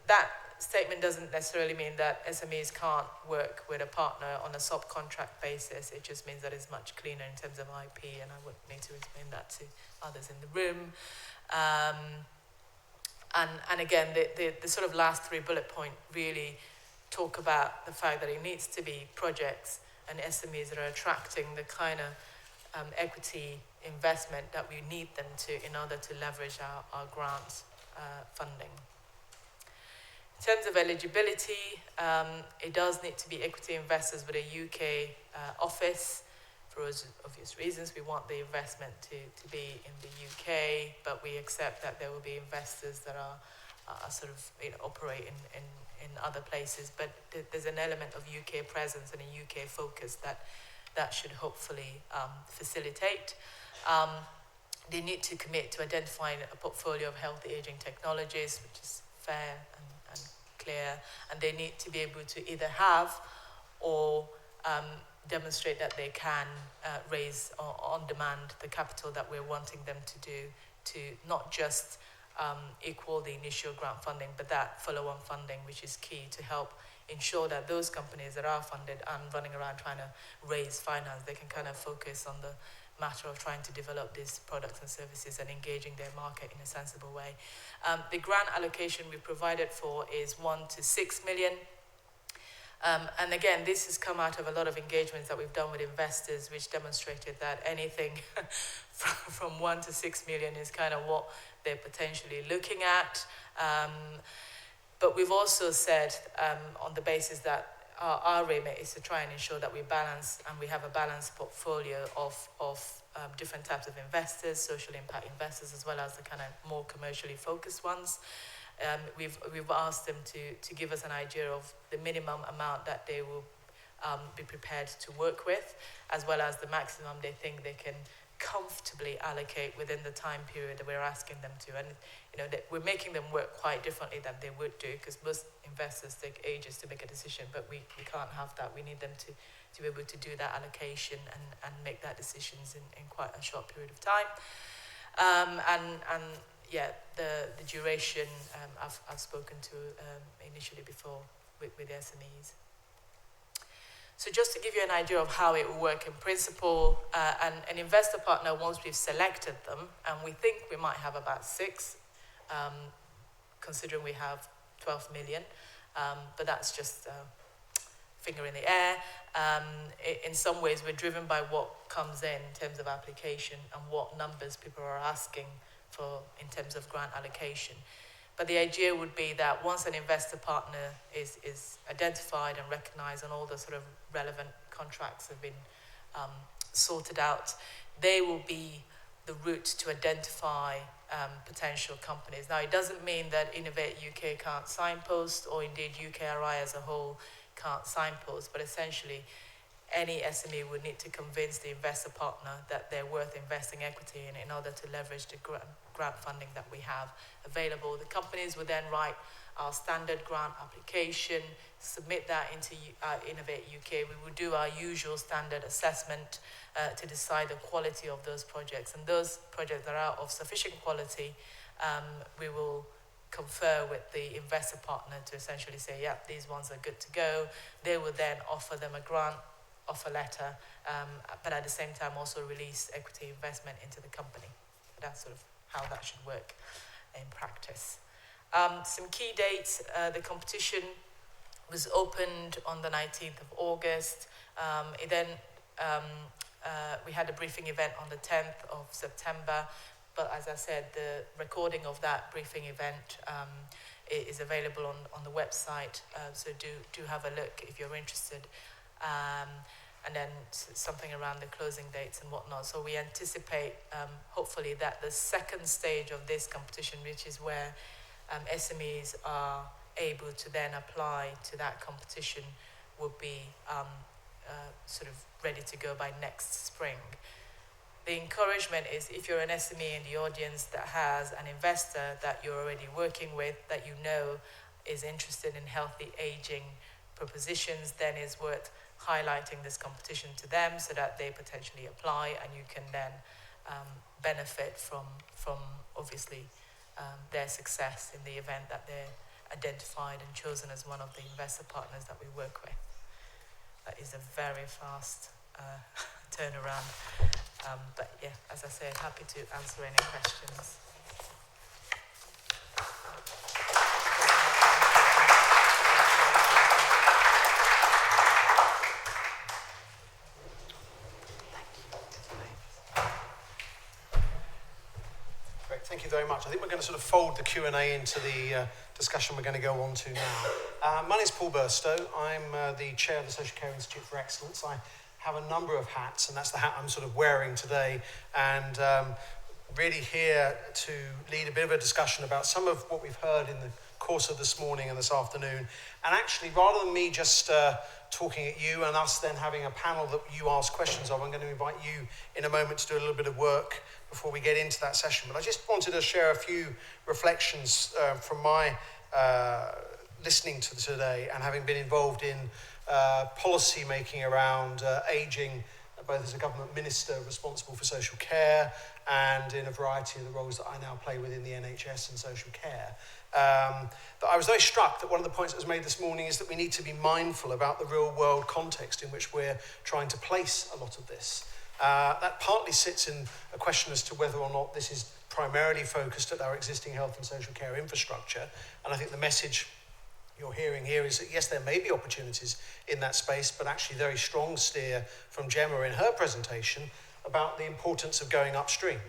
that statement doesn't necessarily mean that SMEs can't work with a partner on a subcontract basis. It just means that it's much cleaner in terms of IP, and I wouldn't need to explain that to others in the room. And again, the sort of last 3 bullet point really talk about the fact that it needs to be projects and SMEs that are attracting the kind of equity investment that we need them to in order to leverage our grant funding. In terms of eligibility, it does need to be equity investors with a UK office. For obvious reasons, we want the investment to be in the UK, but we accept that there will be investors that are sort of operate in other places. But there's an element of UK presence and a UK focus that should hopefully facilitate. They need to commit to identifying a portfolio of healthy aging technologies, which is fair and clear, and they need to be able to either have or demonstrate that they can raise on demand the capital that we're wanting them to do, to not just equal the initial grant funding, but that follow-on funding, which is key to help ensure that those companies that are funded and running around trying to raise finance, they can kind of focus on the matter of trying to develop these products and services and engaging their market in a sensible way. The grant allocation we provided for is 1 to 6 million. And again, this has come out of a lot of engagements that we've done with investors, which demonstrated that anything from 1 to 6 million is kind of what they're potentially looking at. But we've also said on the basis that our remit is to try and ensure that we balance, and we have a balanced portfolio of different types of investors, social impact investors, as well as the kind of more commercially focused ones. We've asked them to give us an idea of the minimum amount that they will be prepared to work with, as well as the maximum they think they can comfortably allocate within the time period that we're asking them to. And that we're making them work quite differently than they would do, because most investors take ages to make a decision, but we can't have that. We need them to be able to do that allocation and make that decisions in quite a short period of time. The duration I've spoken to initially before with the SMEs. So just to give you an idea of how it will work in principle, an investor partner, once we've selected them, and we think we might have about 6, considering we have 12 million, but that's just finger in the air. In some ways, we're driven by what comes in terms of application and what numbers people are asking for in terms of grant allocation. But the idea would be that once an investor partner is identified and recognized and all the sort of relevant contracts have been sorted out, they will be the route to identify potential companies. Now, it doesn't mean that Innovate UK can't signpost, or indeed UKRI as a whole can't signpost, but essentially any SME would need to convince the investor partner that they're worth investing equity in order to leverage the grant funding that we have available. The companies would then write our standard grant application, submit that into Innovate UK. We would do our usual standard assessment to decide the quality of those projects. And those projects that are of sufficient quality, we will confer with the investor partner to essentially say, yeah, these ones are good to go. They will then offer them a grant offer letter, but at the same time also release equity investment into the company. That's sort of how that should work in practice. Some key dates: the competition was opened on the 19th of August. We had a briefing event on the 10th of September, but as I said, the recording of that briefing event is available on the website, so do have a look if you're interested. And then something around the closing dates and whatnot. So we anticipate, hopefully, that the second stage of this competition, which is where SMEs are able to then apply to that competition, will be sort of ready to go by next spring. The encouragement is, if you're an SME in the audience that has an investor that you're already working with, that you know is interested in healthy aging propositions, then it's worth highlighting this competition to them so that they potentially apply, and you can then benefit from obviously their success in the event that they're identified and chosen as one of the investor partners that we work with. That is a very fast turnaround. But yeah, as I said, happy to answer any questions. Thank you very much. I think we're going to sort of fold the Q&A into the discussion we're going to go on to now. My name is Paul Burstow. I'm the chair of the Social Care Institute for Excellence. I have a number of hats, and that's the hat I'm sort of wearing today, and really here to lead a bit of a discussion about some of what we've heard in the course of this morning and this afternoon. And actually, rather than me just talking at you and us then having a panel that you ask questions of, I'm going to invite you in a moment to do a little bit of work before we get into that session. But I just wanted to share a few reflections from my listening to today and having been involved in policy making around ageing, both as a government minister responsible for social care and in a variety of the roles that I now play within the NHS and social care. That I was very struck that one of the points that was made this morning is that we need to be mindful about the real world context in which we're trying to place a lot of this. That partly sits in a question as to whether or not this is primarily focused at our existing health and social care infrastructure. And I think the message you're hearing here is that yes, there may be opportunities in that space, but actually very strong steer from Jemma in her presentation about the importance of going upstream.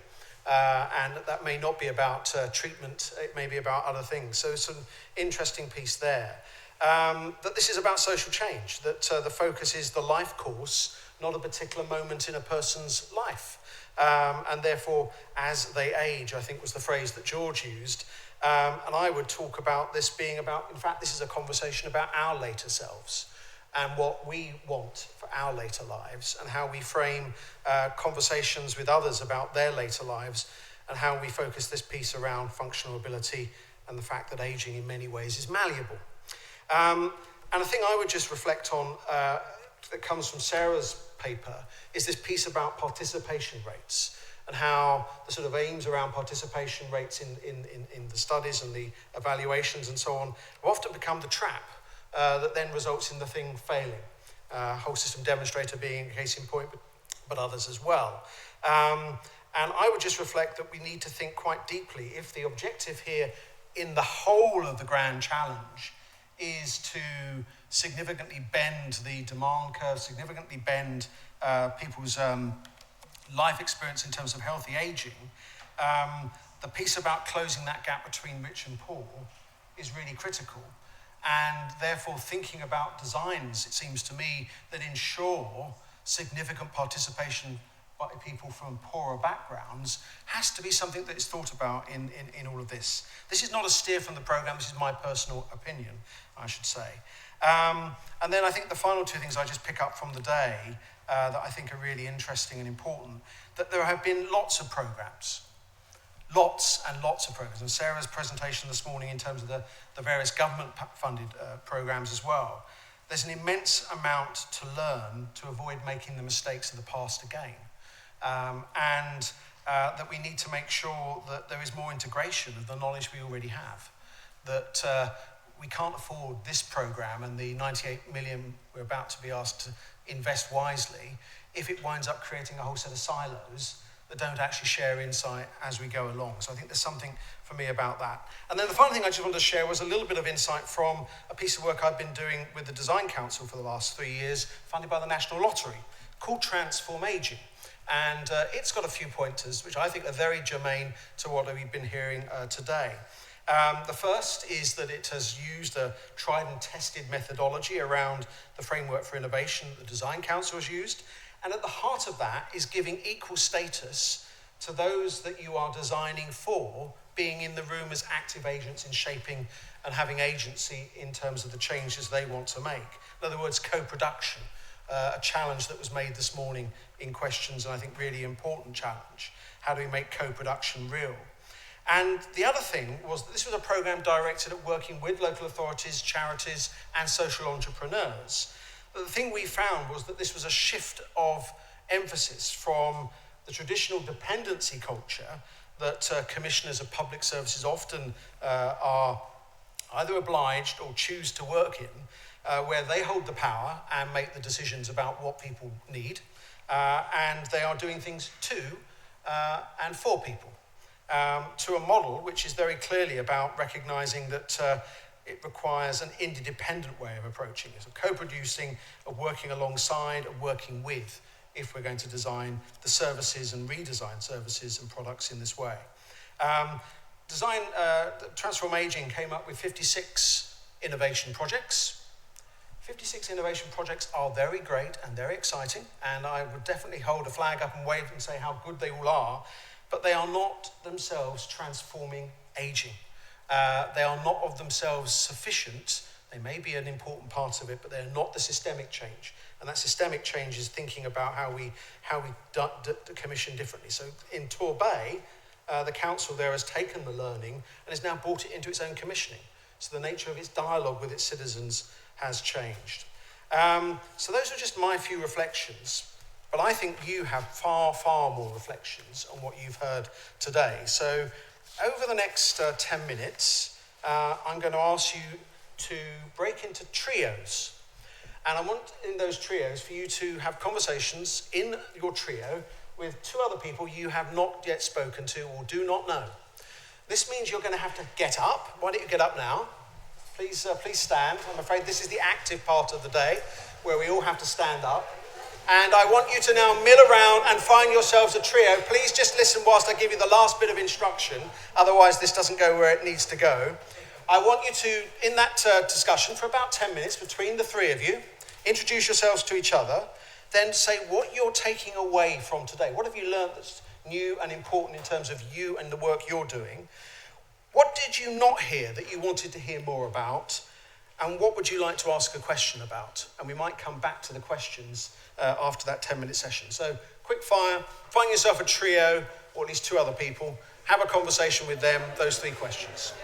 And that may not be about treatment, it may be about other things. So some interesting piece there. That this is about social change, that the focus is the life course, not a particular moment in a person's life. And therefore, as they age, I think was the phrase that George used. And I would talk about this being about, in fact, this is a conversation about our later selves. and what we want for our later lives, and how we frame conversations with others about their later lives, and how we focus this piece around functional ability and the fact that ageing in many ways is malleable. And a thing I would just reflect on that comes from Sarah's paper is this piece about participation rates, and how the sort of aims around participation rates in the studies and the evaluations and so on have often become the trap that then results in the thing failing. Whole system demonstrator being a case in point, but others as well. And I would just reflect that we need to think quite deeply if the objective here in the whole of the grand challenge is to significantly bend the demand curve, significantly bend people's life experience in terms of healthy aging, the piece about closing that gap between rich and poor is really critical. And therefore thinking about designs, it seems to me, that ensure significant participation by people from poorer backgrounds has to be something that is thought about in all of this. This is not a steer from the programme, this is my personal opinion, I should say. And then I think the final two things I just pick up from the day that I think are really interesting and important, that there have been lots and lots of programs. And Sarah's presentation this morning in terms of the various government-funded programs as well. There's an immense amount to learn to avoid making the mistakes of the past again. And that we need to make sure that there is more integration of the knowledge we already have. That we can't afford this program and the 98 million we're about to be asked to invest wisely if it winds up creating a whole set of silos that don't actually share insight as we go along. So I think there's something for me about that. And then the final thing I just wanted to share was a little bit of insight from a piece of work I've been doing with the Design Council for the last 3 years, funded by the National Lottery, called Transform Aging. And it's got a few pointers, which I think are very germane to what we've been hearing today. The first is that it has used a tried and tested methodology around the framework for innovation that the Design Council has used. And at the heart of that is giving equal status to those that you are designing for, being in the room as active agents in shaping and having agency in terms of the changes they want to make. In other words, co-production, a challenge that was made this morning in questions, and I think really important challenge. How do we make co-production real? And the other thing was that this was a program directed at working with local authorities, charities, and social entrepreneurs. But the thing we found was that this was a shift of emphasis from the traditional dependency culture that commissioners of public services often are either obliged or choose to work in, where they hold the power and make the decisions about what people need, and they are doing things to and for people, to a model which is very clearly about recognising that it requires an interdependent way of approaching it, of co-producing, of working alongside, of working with, if we're going to design the services and redesign services and products in this way. Transform Aging came up with 56 innovation projects. 56 innovation projects are very great and very exciting, and I would definitely hold a flag up and wave and say how good they all are, but they are not themselves transforming ageing. They are not of themselves sufficient. They may be an important part of it, but they're not the systemic change. And that systemic change is thinking about how we commission differently. So in Torbay, the council there has taken the learning and has now brought it into its own commissioning. So the nature of its dialogue with its citizens has changed. So those are just my few reflections. But I think you have far, far more reflections on what you've heard today. So over the next 10 minutes, I'm going to ask you to break into trios. And I want in those trios for you to have conversations in your trio with two other people you have not yet spoken to or do not know. This means you're going to have to get up. Why don't you get up now? Please stand. I'm afraid this is the active part of the day where we all have to stand up. And I want you to now mill around and find yourselves a trio. Please just listen whilst I give you the last bit of instruction. Otherwise, this doesn't go where it needs to go. I want you to, in that discussion for about 10 minutes between the three of you, introduce yourselves to each other, then say what you're taking away from today. What have you learned that's new and important in terms of you and the work you're doing? What did you not hear that you wanted to hear more about? And what would you like to ask a question about? And we might come back to the questions after that 10-minute session. So quick fire, find yourself a trio or at least 2 other people, have a conversation with them, those 3 questions.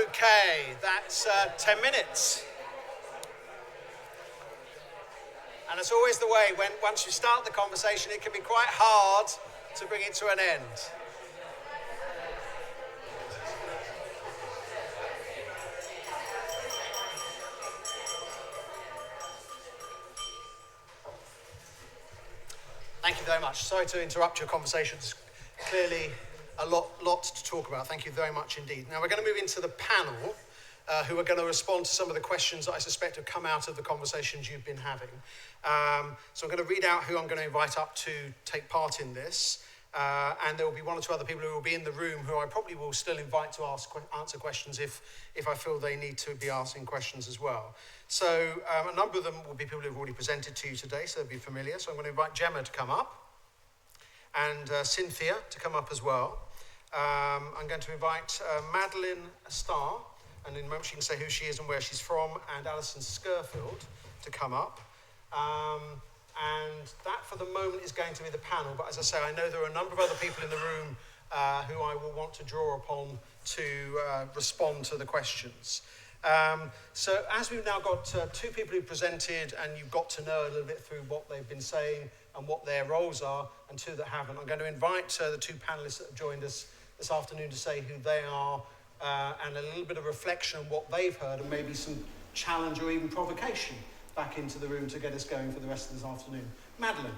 Okay, that's 10 minutes. And it's always the way, once you start the conversation, it can be quite hard to bring it to an end. Thank you very much. Sorry to interrupt your conversations. Clearly a lot to talk about. Thank you very much indeed. Now we're going to move into the panel, who are going to respond to some of the questions that I suspect have come out of the conversations you've been having. So I'm going to read out who I'm going to invite up to take part in this. And there will be one or two other people who will be in the room who I probably will still invite to answer questions if I feel they need to be asking questions as well. So a number of them will be people who have already presented to you today, so they'll be familiar. So I'm going to invite Jemma to come up and Cynthia to come up as well. I'm going to invite Madeline Starr, and in a moment she can say who she is and where she's from, and Alison Skirfield to come up. And that for the moment is going to be the panel, but as I say, I know there are a number of other people in the room who I will want to draw upon to respond to the questions. So as we've now got two people who presented and you've got to know a little bit through what they've been saying and what their roles are, and two that haven't, I'm going to invite the two panellists that have joined us this afternoon to say who they are and a little bit of reflection on what they've heard and maybe some challenge or even provocation back into the room to get us going for the rest of this afternoon. Madeline.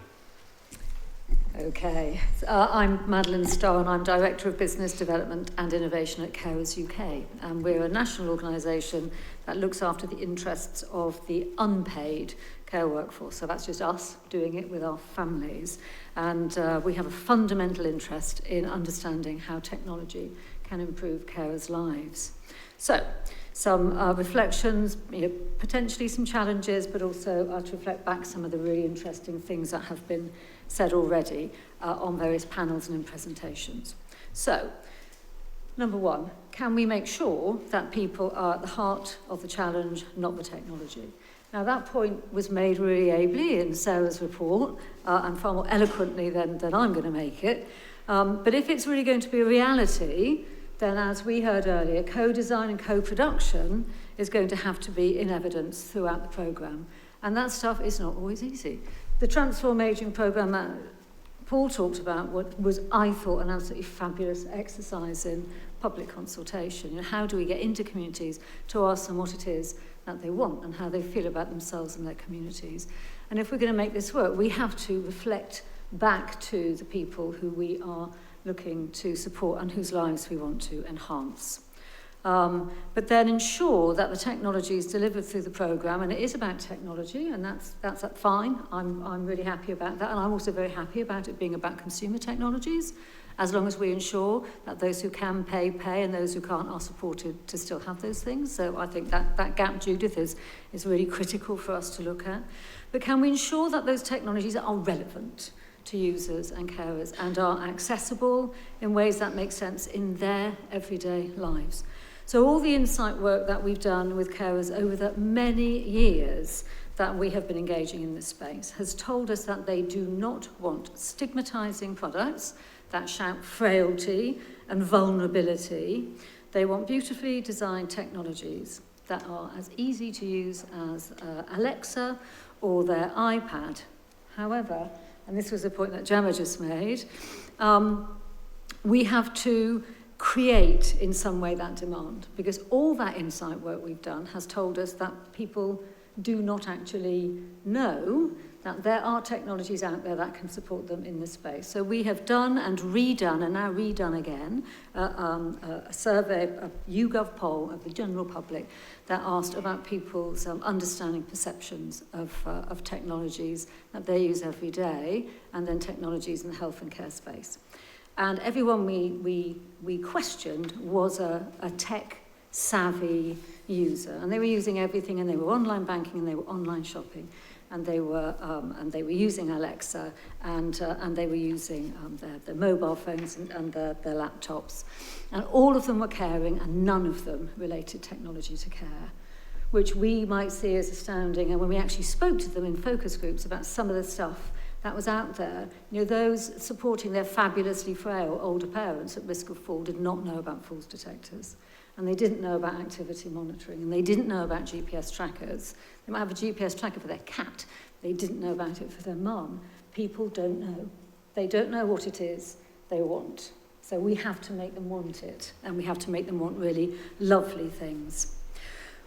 Okay, I'm Madeline Starr and I'm Director of Business Development and Innovation at Carers UK. And we're a national organisation that looks after the interests of the unpaid care workforce. So that's just us doing it with our families. And we have a fundamental interest in understanding how technology can improve carers' lives. So, some reflections, potentially some challenges, but also to reflect back some of the really interesting things that have been said already on various panels and in presentations. So, number one, can we make sure that people are at the heart of the challenge, not the technology? Now, that point was made really ably in Sarah's report, and far more eloquently than I'm going to make it. But if it's really going to be a reality, then as we heard earlier, co-design and co-production is going to have to be in evidence throughout the programme. And that stuff is not always easy. The Transform Ageing programme that Paul talked about was, I thought, an absolutely fabulous exercise in public consultation. How do we get into communities to ask them what it is that they want and how they feel about themselves and their communities? And if we're going to make this work, we have to reflect back to the people who we are looking to support and whose lives we want to enhance. But then ensure that the technology is delivered through the programme, and it is about technology, and that's fine. I'm really happy about that, and I'm also very happy about it being about consumer technologies, as long as we ensure that those who can pay, and those who can't are supported to still have those things. So I think that gap, Judith, is really critical for us to look at. But can we ensure that those technologies are relevant to users and carers and are accessible in ways that make sense in their everyday lives? So all the insight work that we've done with carers over the many years that we have been engaging in this space has told us that they do not want stigmatising products that shout frailty and vulnerability. They want beautifully designed technologies that are as easy to use as Alexa or their iPad. However, and this was a point that Jemma just made, we have to create in some way that demand, because all that insight work we've done has told us that people do not actually know that there are technologies out there that can support them in this space. So we have done and redone, and now redone again, a survey, a YouGov poll of the general public that asked about people's understanding perceptions of technologies that they use every day, and then technologies in the health and care space. And everyone we questioned was a tech-savvy user, and they were using everything, and they were online banking, and they were online shopping, and they were using Alexa, and they were using their mobile phones and their laptops, and all of them were caring, and none of them related technology to care, which we might see as astounding. And when we actually spoke to them in focus groups about some of the stuff that was out there, those supporting their fabulously frail older parents at risk of fall did not know about falls detectors. And they didn't know about activity monitoring, and they didn't know about GPS trackers. They might have a GPS tracker for their cat. They didn't know about it for their mum. People don't know. They don't know what it is they want. So we have to make them want it, and we have to make them want really lovely things.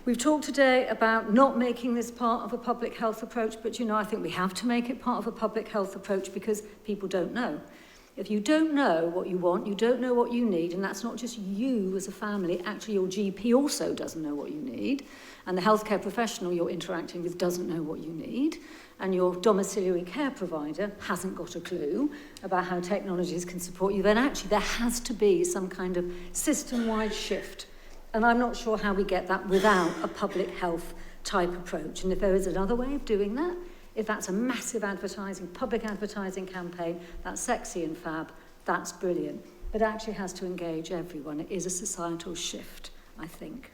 We've talked today about not making this part of a public health approach, but I think we have to make it part of a public health approach because people don't know. If you don't know what you want, you don't know what you need, and that's not just you as a family, actually your GP also doesn't know what you need, and the healthcare professional you're interacting with doesn't know what you need, and your domiciliary care provider hasn't got a clue about how technologies can support you, then actually there has to be some kind of system-wide shift. And I'm not sure how we get that without a public health type approach. And if there is another way of doing that, if that's a massive public advertising campaign, that's sexy and fab, that's brilliant. But it actually has to engage everyone. It is a societal shift, I think.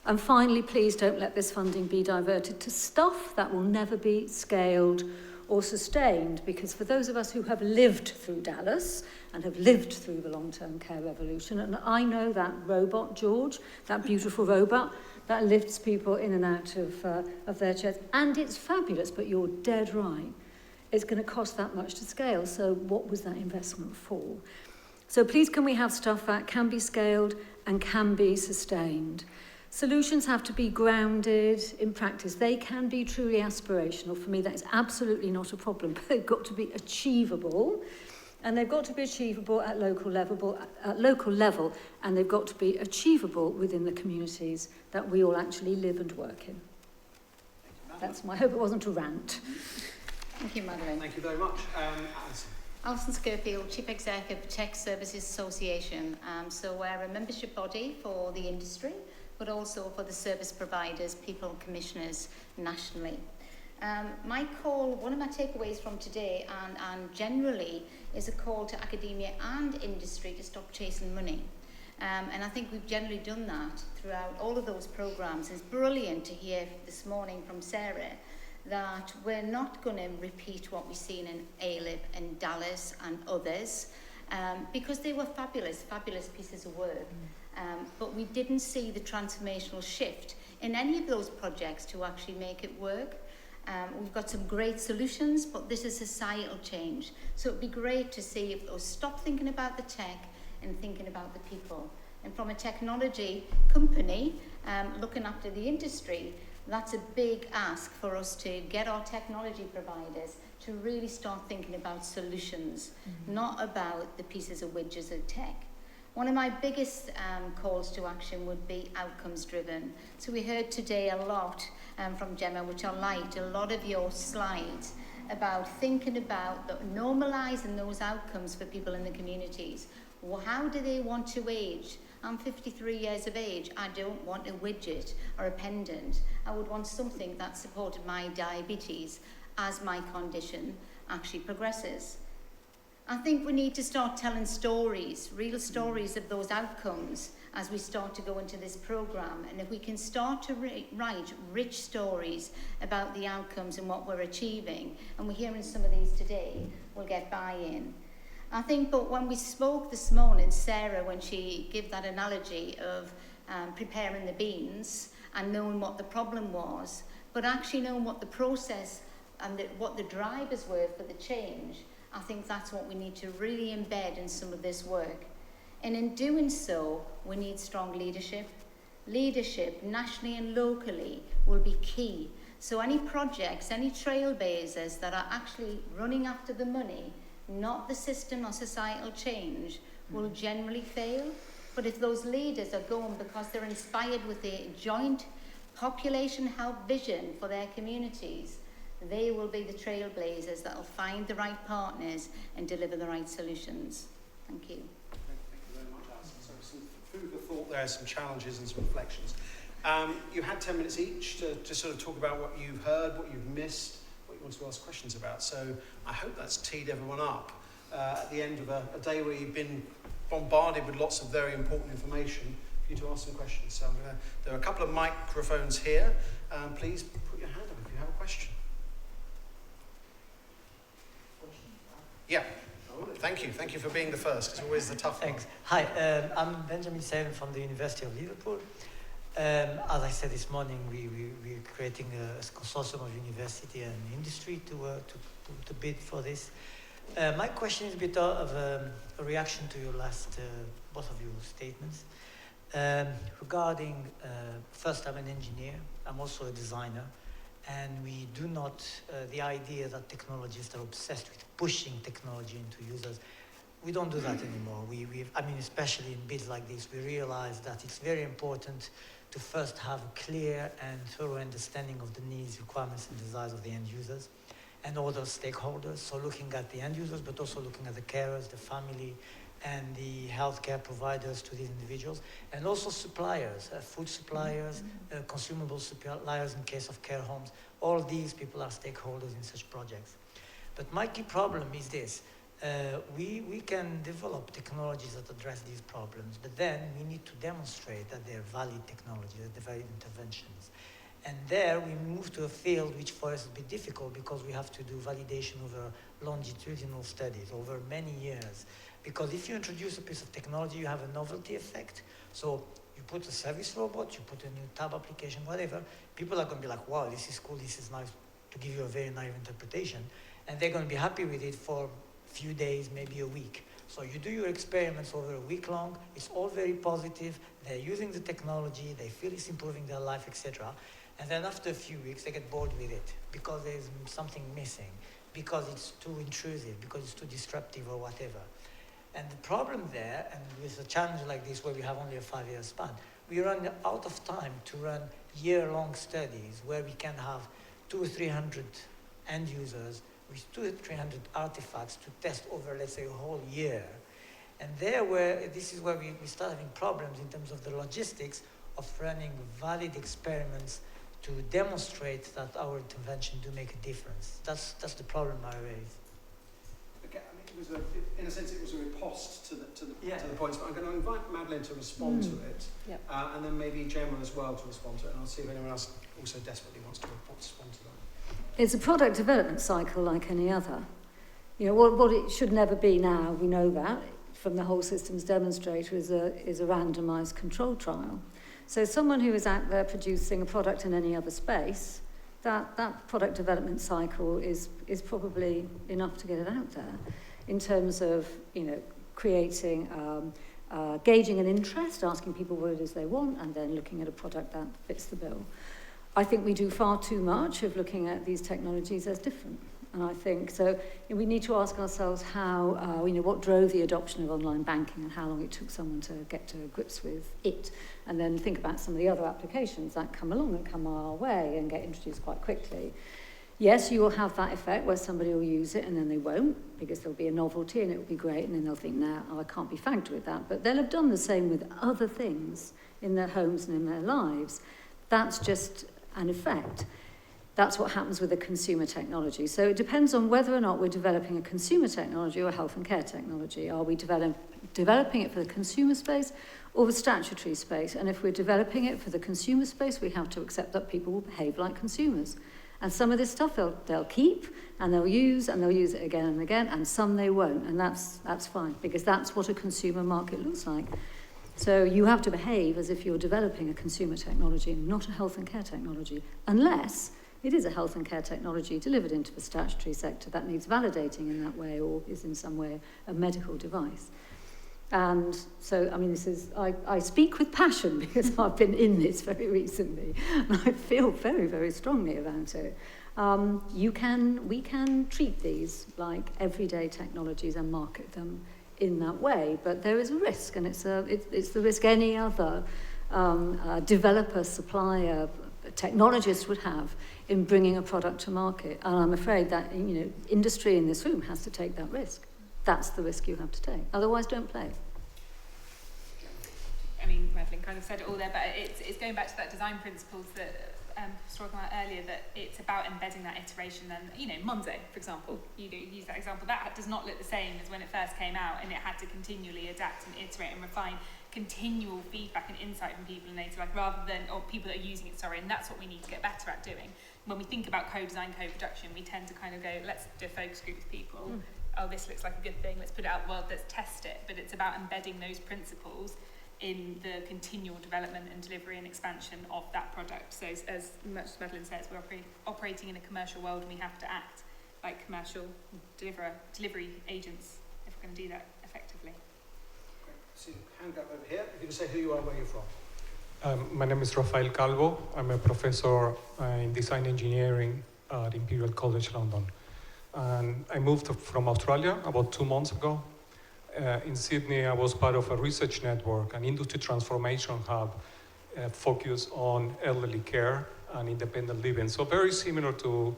And finally, please don't let this funding be diverted to stuff that will never be scaled or sustained, because for those of us who have lived through Dallas and have lived through the long-term care revolution, and I know that robot, George, that beautiful robot that lifts people in and out of their chairs, and it's fabulous, but you're dead right. It's going to cost that much to scale, so what was that investment for? So please, can we have stuff that can be scaled and can be sustained? Solutions have to be grounded in practice. They can be truly aspirational. For me, that is absolutely not a problem, but they've got to be achievable. And they've got to be achievable at local level, and they've got to be achievable within the communities that we all actually live and work in. That's my hope. It wasn't a rant. Thank you, Madeline. Thank you very much. Alison. Alison Schofield, Chief Executive of Tech Services Association. So we're a membership body for the industry, but also for the service providers, people commissioners nationally. My call, one of my takeaways from today and generally is a call to academia and industry to stop chasing money. And I think we've generally done that throughout all of those programmes. It's brilliant to hear this morning from Sarah that we're not going to repeat what we've seen in ALIP and Dallas and others, because they were fabulous pieces of work. But we didn't see the transformational shift in any of those projects to actually make it work. We've got some great solutions, but this is societal change. So it'd be great to see if those stop thinking about the tech and thinking about the people. And from a technology company, looking after the industry, that's a big ask for us to get our technology providers to really start thinking about solutions, not about the pieces of widgets of tech. One of my biggest calls to action would be outcomes driven. So we heard today a lot from Jemma, which I liked, a lot of your slides about thinking about normalising those outcomes for people in the communities. Well, how do they want to age? I'm 53 years of age. I don't want a widget or a pendant. I would want something that supported my diabetes as my condition actually progresses. I think we need to start telling stories, real stories of those outcomes as we start to go into this programme. And if we can start to write rich stories about the outcomes and what we're achieving, and we're hearing some of these today, we'll get buy-in. I think, but when we spoke this morning, Sarah, when she gave that analogy of preparing the beans and knowing what the problem was, but actually knowing what the process and what the drivers were for the change, I think that's what we need to really embed in some of this work. And in doing so, we need strong leadership. Leadership, nationally and locally, will be key. So any projects, any trailblazers that are actually running after the money, not the system or societal change, will generally fail. But if those leaders are going because they're inspired with a joint population health vision for their communities, they will be the trailblazers that will find the right partners and deliver the right solutions. Thank you. Thank you very much, Alison. So some food for thought there, some challenges and some reflections. You had 10 minutes each to sort of talk about what you've heard, what you've missed, what you want to ask questions about. So I hope that's teed everyone up at the end of a day where you've been bombarded with lots of very important information for you to ask some questions. So there are a couple of microphones here. Please put your hand up if you have a question. Yeah, thank you. Thank you for being the first. It's always the tough one. Thanks. Hi, I'm Benjamin Seven from the University of Liverpool. As I said this morning, we're creating a consortium of university and industry to bid for this. My question is a bit of a reaction to your last, both of your statements. Regarding, first, I'm an engineer. I'm also a designer. And we do not, the idea that technologists are obsessed with pushing technology into users, we don't do that anymore. I mean, especially in bids like this, we realize that it's very important to first have a clear and thorough understanding of the needs, requirements, and desires of the end users and all those stakeholders. So looking at the end users, but also looking at the carers, the family, and the healthcare providers to these individuals, and also suppliers, food suppliers, consumable suppliers in case of care homes. All these people are stakeholders in such projects. But my key problem is this. We can develop technologies that address these problems, but then we need to demonstrate that they're valid technologies, that they're valid interventions. And there we move to a field which for us is a bit difficult because we have to do validation over longitudinal studies over many years. Because if you introduce a piece of technology, you have a novelty effect. So you put a service robot, you put a new tab application, whatever, people are going to be like, wow, this is cool, this is nice, to give you a very naive interpretation. And they're going to be happy with it for a few days, maybe a week. So you do your experiments over a week long, it's all very positive, they're using the technology, they feel it's improving their life, etc. And then after a few weeks, they get bored with it because there's something missing, because it's too intrusive, because it's too disruptive or whatever. And the problem there, and with a challenge like this where we have only a 5-year span, we run out of time to run year-long studies where we can have 200 or 300 end users with 200 or 300 artifacts to test over, let's say, a whole year. And this is where we start having problems in terms of the logistics of running valid experiments to demonstrate that our intervention do make a difference. That's the problem I raise. Okay, I mean, it was in a sense, it was a riposte to the points, but I'm going to invite Madeline to respond to it, and then maybe Jemma as well to respond to it, and I'll see if anyone else also desperately wants to respond to that. It's a product development cycle like any other. You know, what it should never be now, we know that, from the whole systems demonstrator, is a randomised control trial. So someone who is out there producing a product in any other space, that product development cycle is probably enough to get it out there in terms of, you know, creating, gauging an interest, asking people what it is they want, and then looking at a product that fits the bill. I think we do far too much of looking at these technologies as different. And I think, so we need to ask ourselves how, you know, what drove the adoption of online banking and how long it took someone to get to grips with it. And then think about some of the other applications that come along and come our way and get introduced quite quickly. Yes, you will have that effect where somebody will use it and then they won't, because there'll be a novelty and it will be great, and then they'll think, nah, I can't be fagged with that. But they'll have done the same with other things in their homes and in their lives. That's just an effect. That's what happens with a consumer technology. So it depends on whether or not we're developing a consumer technology or a health and care technology. Are we developing it for the consumer space or the statutory space? And if we're developing it for the consumer space, we have to accept that people will behave like consumers. And some of this stuff they'll keep and they'll use it again and again, and some they won't. And that's fine, because that's what a consumer market looks like. So you have to behave as if you're developing a consumer technology and not a health and care technology, unless it is a health and care technology delivered into the statutory sector that needs validating in that way or is in some way a medical device. And so, I mean, this is, I speak with passion because I've been in this very recently and I feel very, very strongly about it. We can treat these like everyday technologies and market them in that way, but there is a risk, and it's the risk any other developer, supplier, technologist would have in bringing a product to market. And I'm afraid that, you know, industry in this room has to take that risk. That's the risk you have to take. Otherwise, don't play. I mean, Madeline kind of said it all there, but it's going back to that design principles that I was talking about earlier, that it's about embedding that iteration. And, you know, Monzo, for example, you use that example, that does not look the same as when it first came out, and it had to continually adapt and iterate and refine, continual feedback and insight from people, and like rather than, or people that are using it, and that's what we need to get better at doing. When we think about co-design, co-production, we tend to kind of go, let's do a focus group with people. Oh, this looks like a good thing, let's put it out, well, let's test it. But it's about embedding those principles in the continual development and delivery and expansion of that product. So as much as Madeline says, we're operating in a commercial world, and we have to act like commercial delivery agents if we're going to do that effectively. So hand up over here. If you can say who you are and where you're from. My name is Rafael Calvo. I'm a professor in design engineering at Imperial College London. And I moved from Australia about 2 months ago. In Sydney, I was part of a research network, an industry transformation hub focused on elderly care and independent living. So very similar to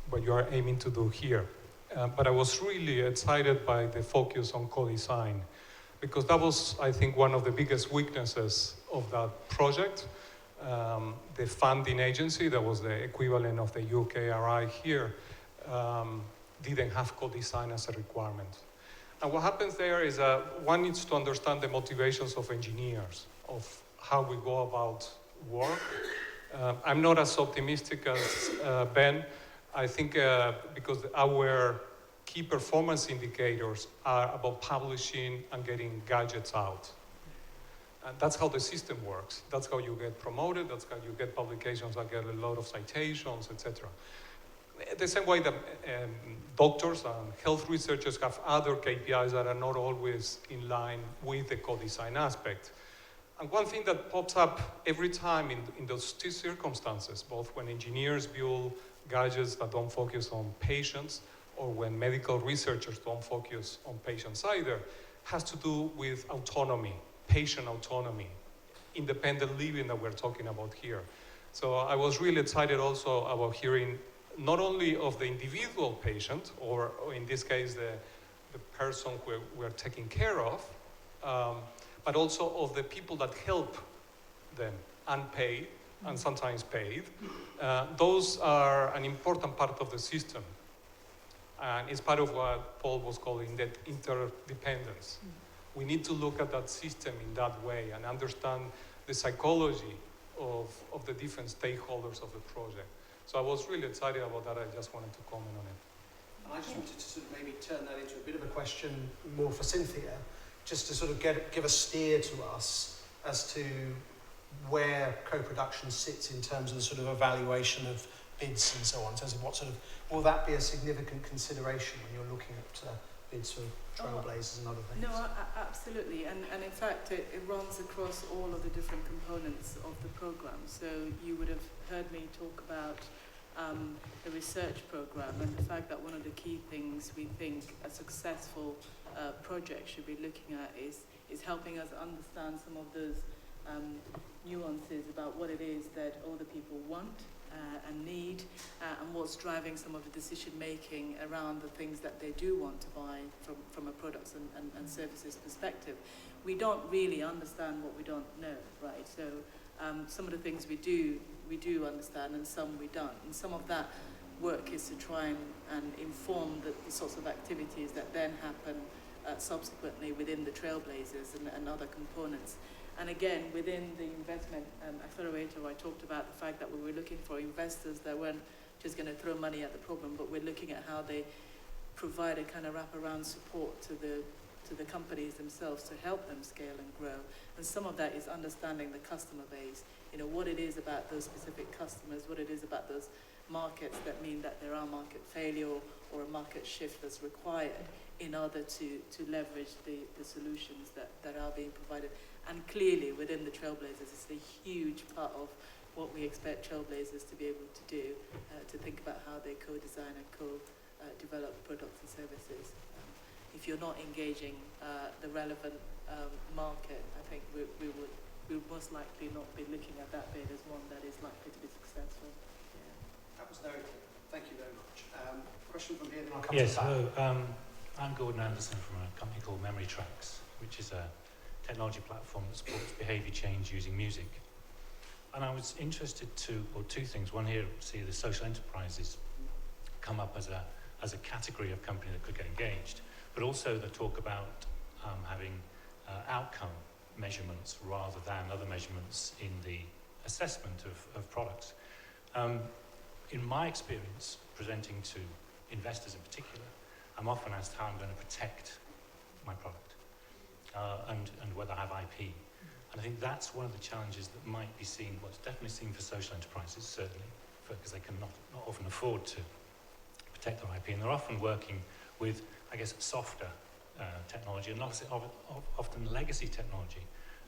what you are aiming to do here. But I was really excited by the focus on co-design, because that was, I think, one of the biggest weaknesses of that project. The funding agency, that was the equivalent of the UKRI here, didn't have co-design as a requirement. And what happens there is one needs to understand the motivations of engineers, of how we go about work. I'm not as optimistic as Ben. I think because our key performance indicators are about publishing and getting gadgets out. And that's how the system works. That's how you get promoted. That's how you get publications that get a lot of citations, etc. the same way that doctors and health researchers have other KPIs that are not always in line with the co-design aspect. And one thing that pops up every time in those two circumstances, both when engineers build gadgets that don't focus on patients or when medical researchers don't focus on patients either, has to do with autonomy, patient autonomy, independent living that we're talking about here. So I was really excited also about hearing not only of the individual patient, or in this case, the person who we're taking care of, but also of the people that help them, unpaid and sometimes paid. Those are an important part of the system. And it's part of what Paul was calling that interdependence. We need to look at that system in that way and understand the psychology of the different stakeholders of the project. So I was really excited about that. I just wanted to comment on it. And I just wanted to sort of maybe turn that into a bit of a question more for Cynthia, just to sort of give a steer to us as to where co-production sits in terms of the sort of evaluation of bids and so on, in terms of what sort of, will that be a significant consideration when you're looking at bids for trailblazers and other things? No, absolutely. And in fact, it runs across all of the different components of the program. So you would have heard me talk about the research program and the fact that one of the key things we think a successful project should be looking at is helping us understand some of those nuances about what it is that other people want and need, and what's driving some of the decision making around the things that they do want to buy from a products and services perspective. We don't really understand what we don't know, right? So some of the things we do understand, and some we don't. And some of that work is to try and inform the sorts of activities that then happen subsequently within the trailblazers and other components. And again, within the investment accelerator, I talked about the fact that we were looking for investors that weren't just going to throw money at the problem, but we're looking at how they provide a kind of wraparound support to the companies themselves to help them scale and grow. And some of that is understanding the customer base, you know, what it is about those specific customers, what it is about those markets that mean that there are market failure or a market shift that's required in order to leverage the solutions that are being provided. And clearly within the trailblazers, it's a huge part of what we expect trailblazers to be able to do, to think about how they co-design and co-develop products and services. If you're not engaging the relevant market, I think we would most likely not be looking at that bid as one that is likely to be successful. Yeah. That was very clear. Thank you very much. Question from here, then I'll come to the back. Hello. I'm Gordon Anderson from a company called Memory Tracks, which is a technology platform that supports behaviour change using music. And I was interested two things. One here, see the social enterprises come up as a category of company that could get engaged, but also the talk about having outcome measurements rather than other measurements in the assessment of products. In my experience, presenting to investors in particular, I'm often asked how I'm going to protect my product and whether I have IP. And I think that's one of the challenges that might be seen, what's definitely seen for social enterprises, certainly, because they can not often afford to protect their IP. And they're often working with, I guess, softer technology, and often legacy technology,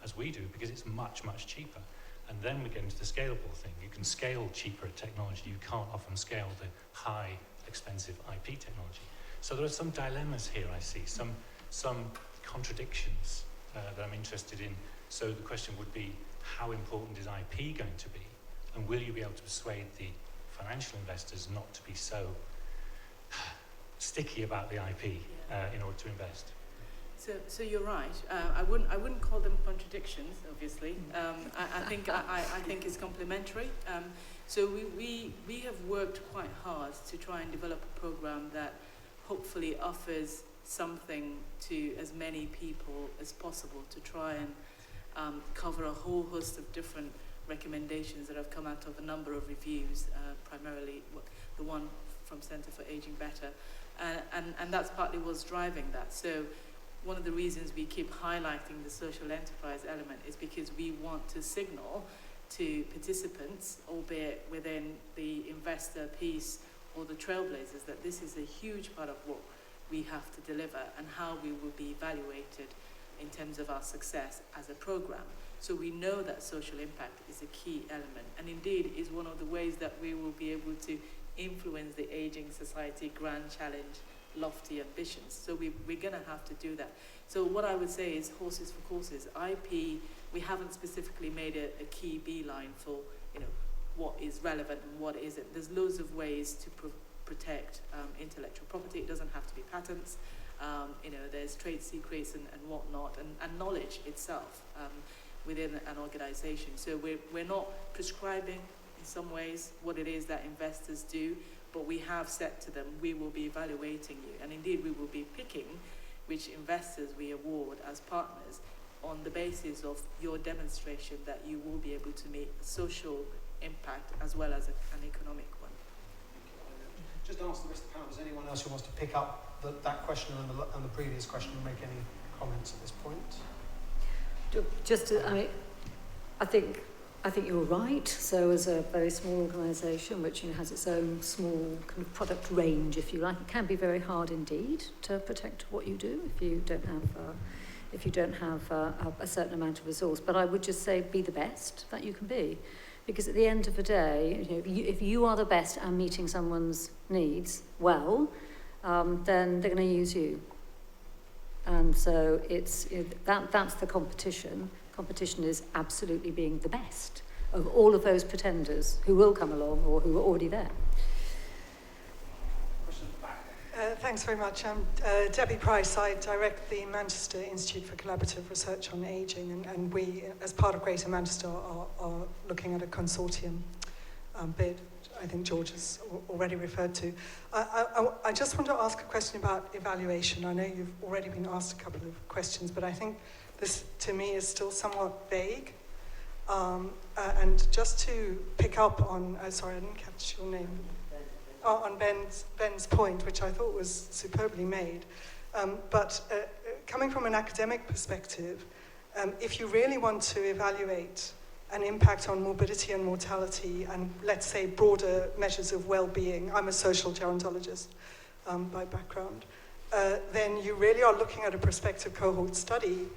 as we do, because it's much, much cheaper. And then we get into the scalable thing. You can scale cheaper technology. You can't often scale the high, expensive IP technology. So there are some dilemmas here, I see, some contradictions that I'm interested in. So the question would be, how important is IP going to be? And will you be able to persuade the financial investors not to be so sticky about the IP in order to invest? So you're right. I wouldn't call them contradictions, obviously. I think it's complementary. So we have worked quite hard to try and develop a program that hopefully offers something to as many people as possible to try and cover a whole host of different recommendations that have come out of a number of reviews, primarily the one from Centre for Aging Better. And that's partly what's driving that. So one of the reasons we keep highlighting the social enterprise element is because we want to signal to participants, albeit within the investor piece or the trailblazers, that this is a huge part of what we have to deliver and how we will be evaluated in terms of our success as a program. So we know that social impact is a key element, and indeed is one of the ways that we will be able to influence the aging society grand challenge, lofty ambitions. So we're going to have to do that. So what I would say is horses for courses. IP, we haven't specifically made a key beeline for, what is relevant and what isn't. There's loads of ways to protect intellectual property. It doesn't have to be patents. There's trade secrets and whatnot, and knowledge itself within an organization. So we're not prescribing in some ways what it is that investors do, but we have said to them, we will be evaluating you, and indeed we will be picking which investors we award as partners on the basis of your demonstration that you will be able to make a social impact as well as an economic one. Just ask the rest of the panel, is there anyone else who wants to pick up that question and the previous question and make any comments at this point? I think you're right. So as a very small organisation which has its own small kind of product range, if you like, it can be very hard indeed to protect what you do if you don't have a certain amount of resource. But I would just say be the best that you can be, because at the end of the day, if you are the best at meeting someone's needs well, then they're going to use you. And so that's the competition. Competition is absolutely being the best of all of those pretenders who will come along or who are already there. Thanks very much. I'm Debbie Price. I direct the Manchester Institute for Collaborative Research on Ageing, and we, as part of Greater Manchester, are looking at a consortium bid, I think George has already referred to. I just want to ask a question about evaluation. I know you've already been asked a couple of questions, but I think this, to me, is still somewhat vague. And just to pick up on, sorry, I didn't catch your name. On Ben's point, which I thought was superbly made. But coming from an academic perspective, if you really want to evaluate an impact on morbidity and mortality and, let's say, broader measures of well-being, I'm a social gerontologist by background, then you really are looking at a prospective cohort study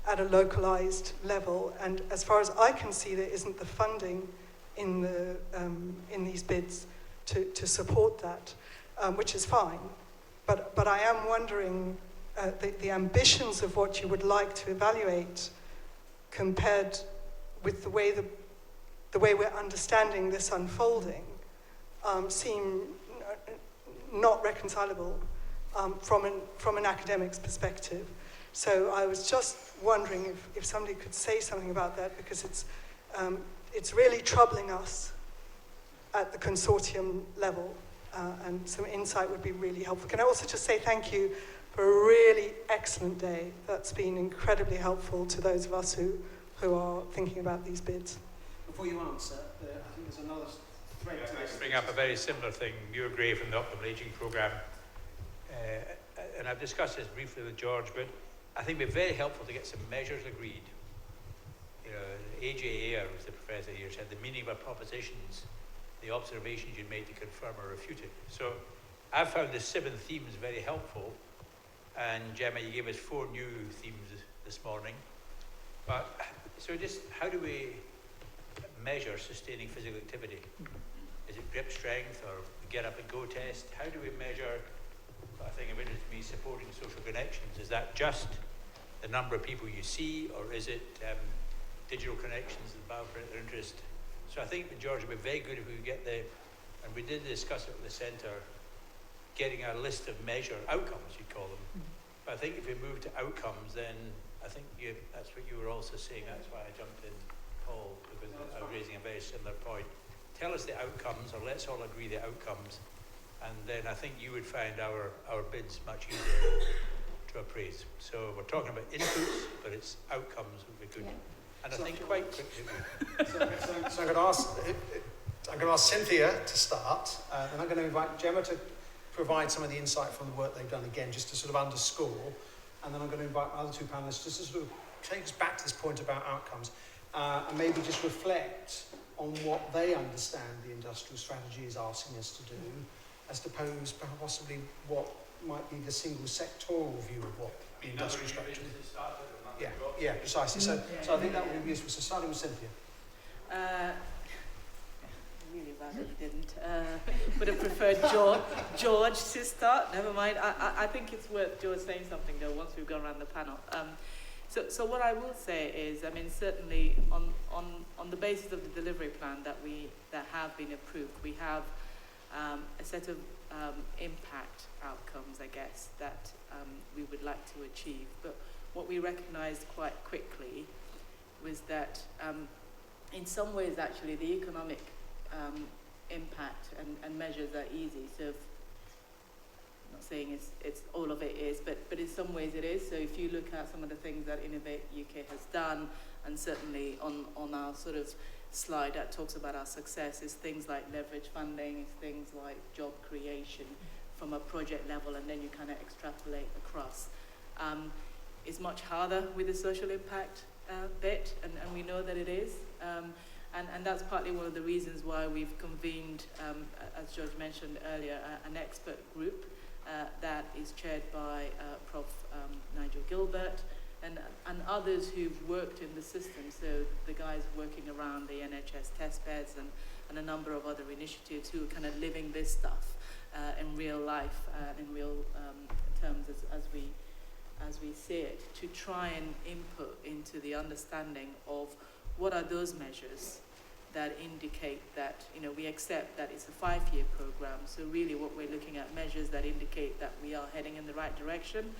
at a localized level. And as far as I can see, there isn't the funding in these bids to support that, which is fine. But I am wondering the ambitions of what you would like to evaluate compared with the way we're understanding this unfolding seem not reconcilable from an academic's perspective. So I was just wondering if somebody could say something about that, because it's really troubling us at the consortium level, and some insight would be really helpful. Can I also just say thank you for a really excellent day? That's been incredibly helpful to those of us who are thinking about these bids. Before you answer, I think there's another thread to this. I bring up a very similar thing, Muir Gray from the Optimal Ageing Programme, and I've discussed this briefly with George, but I think it'd be very helpful to get some measures agreed. AJA, as the professor here said, the meaning of our propositions, the observations you made to confirm or refute it. So I've found the 7 themes very helpful, and Jemma, you gave us 4 new themes this morning. But so just how do we measure sustaining physical activity? Is it grip strength or get up and go test? How do we measure, I think of interest to me, supporting social connections? Is that just the number of people you see, or is it digital connections that bow for their interest? So I think, George, it would be very good if we could get and we did discuss it with the centre, getting a list of outcomes, you'd call them. But I think if we move to outcomes, then I think that's what you were also saying. That's why I jumped in, Paul, because I was raising a very similar point. Tell us the outcomes, or let's all agree the outcomes, and then I think you would find our bids much easier to appraise. So we're talking about inputs, but it's outcomes would be good. Yeah. And I think quite quickly. So I'm going to ask Cynthia to start, and I'm going to invite Jemma to provide some of the insight from the work they've done again, just to sort of underscore, and then I'm going to invite my other 2 panelists just to sort of take us back to this point about outcomes, and maybe just reflect on what they understand the industrial strategy is asking us to do, as opposed to possibly what might be the single sectoral view of what the industrial structure is. Yeah, precisely. So I think that would be useful. So starting with Cynthia. Really bad that you didn't. Would have preferred George to start. Never mind. I think it's worth George saying something though once we've gone around the panel. So what I will say is, I mean, certainly on the basis of the delivery plan that have been approved, we have a set of impact outcomes, I guess, that we would like to achieve. But what we recognised quite quickly was that in some ways, actually, the economic impact and measures are easy. So I'm not saying it's all of it is, but in some ways it is. So if you look at some of the things that Innovate UK has done, and certainly on our sort of slide that talks about our success, is things like leverage funding, is things like job creation from a project level, and then you kind of extrapolate across. It's much harder with the social impact bit, and we know that it is. And that's partly one of the reasons why we've convened, as George mentioned earlier, an expert group that is chaired by Prof. Nigel Gilbert and others who've worked in the system. So the guys working around the NHS test beds and a number of other initiatives who are kind of living this stuff in real life, in real terms as we see it, to try and input into the understanding of what are those measures that indicate that, you know, we accept that it's a 5-year program. So really what we're looking at, measures that indicate that we are heading in the right direction,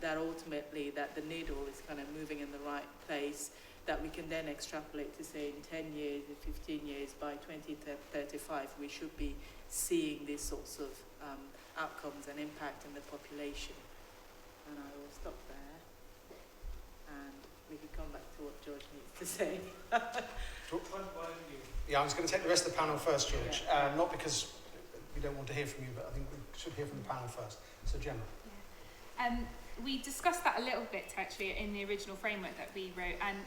that ultimately that the needle is kind of moving in the right place, that we can then extrapolate to say in 10 years, in 15 years, by 2035, we should be seeing these sorts of outcomes and impact in the population. And I will stop there, and we can come back to what George needs to say. Yeah, I was going to take the rest of the panel first, George. Not because we don't want to hear from you, but I think we should hear from the panel first. So, Jemma. Yeah. We discussed that a little bit actually in the original framework that we wrote, and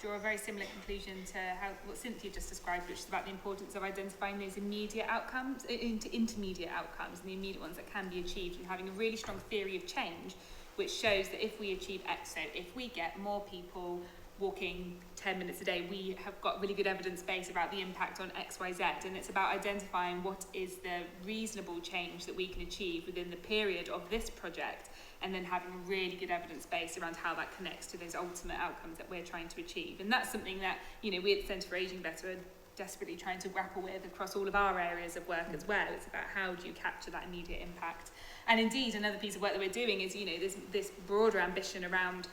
draw a very similar conclusion to what Cynthia just described, which is about the importance of identifying those immediate outcomes, intermediate outcomes, and the immediate ones that can be achieved, and having a really strong theory of change, which shows that if we achieve X, so if we get more people walking 10 minutes a day, we have got really good evidence base about the impact on X, Y, Z, and it's about identifying what is the reasonable change that we can achieve within the period of this project, and then having a really good evidence base around how that connects to those ultimate outcomes that we're trying to achieve. And that's something that, you know, we at the Centre for Ageing Better are desperately trying to grapple with across all of our areas of work as well. It's about how do you capture that immediate impact. And indeed, another piece of work that we're doing is, you know, this broader ambition around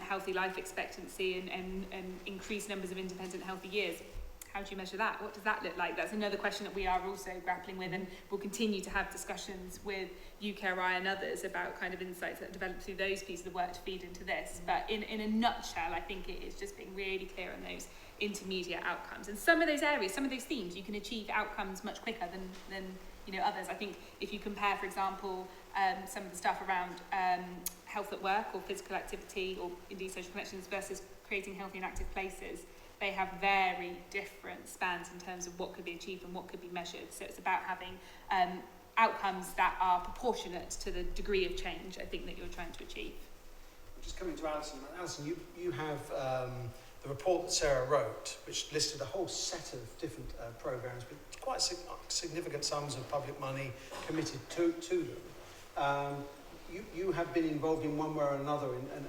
healthy life expectancy and increased numbers of independent healthy years. How do you measure that? What does that look like? That's another question that we are also grappling with, and we'll continue to have discussions with UKRI and others about kind of insights that develop through those pieces of work to feed into this. But in a nutshell, I think it is just being really clear on those intermediate outcomes. And some of those areas, some of those themes, you can achieve outcomes much quicker than you know, others. I think if you compare, for example, some of the stuff around health at work or physical activity or indeed social connections versus creating healthy and active places, they have very different spans in terms of what could be achieved and what could be measured. So it's about having outcomes that are proportionate to the degree of change, I think, that you're trying to achieve. Just coming to Alison. Alison, you have the report that Sarah wrote, which listed a whole set of different programmes, but quite significant sums of public money committed to them. You have been involved in one way or another and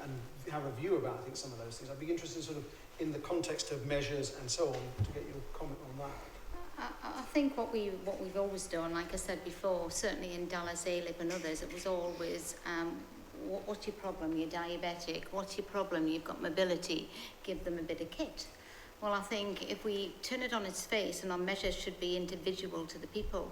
have a view about, I think, some of those things. I'd be interested sort of in the context of measures and so on to get your comment on that. I think what we've always done, like I said before, certainly in Dallas, ALIP and others, it was always what's your problem? You're diabetic. What's your problem? You've got mobility. Give them a bit of kit. Well, I think if we turn it on its face, and our measures should be individual to the people,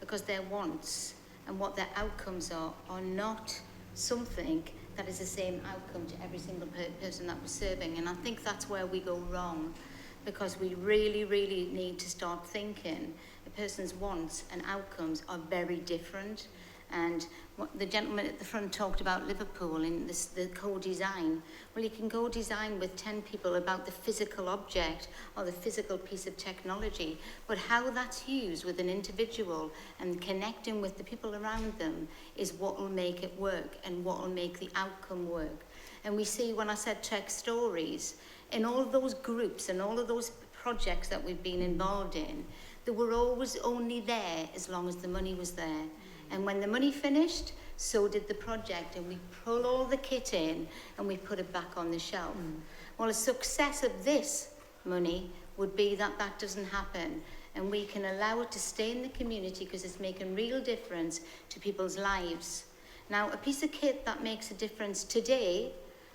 because their wants and what their outcomes are not something that is the same outcome to every single person that we're serving. And I think that's where we go wrong, because we really, really need to start thinking a person's wants and outcomes are very different. And what the gentleman at the front talked about Liverpool in this, the co-design. Well, you can co-design with 10 people about the physical object or the physical piece of technology, but how that's used with an individual and connecting with the people around them is what will make it work and what will make the outcome work. And we see, when I said tech stories, in all of those groups and all of those projects that we've been involved in, they were always only there as long as the money was there. And when the money finished, so did the project, and we pull all the kit in and we put it back on the shelf. Well, a success of this money would be that that doesn't happen, and we can allow it to stay in the community because it's making real difference to people's lives. Now, a piece of kit that makes a difference today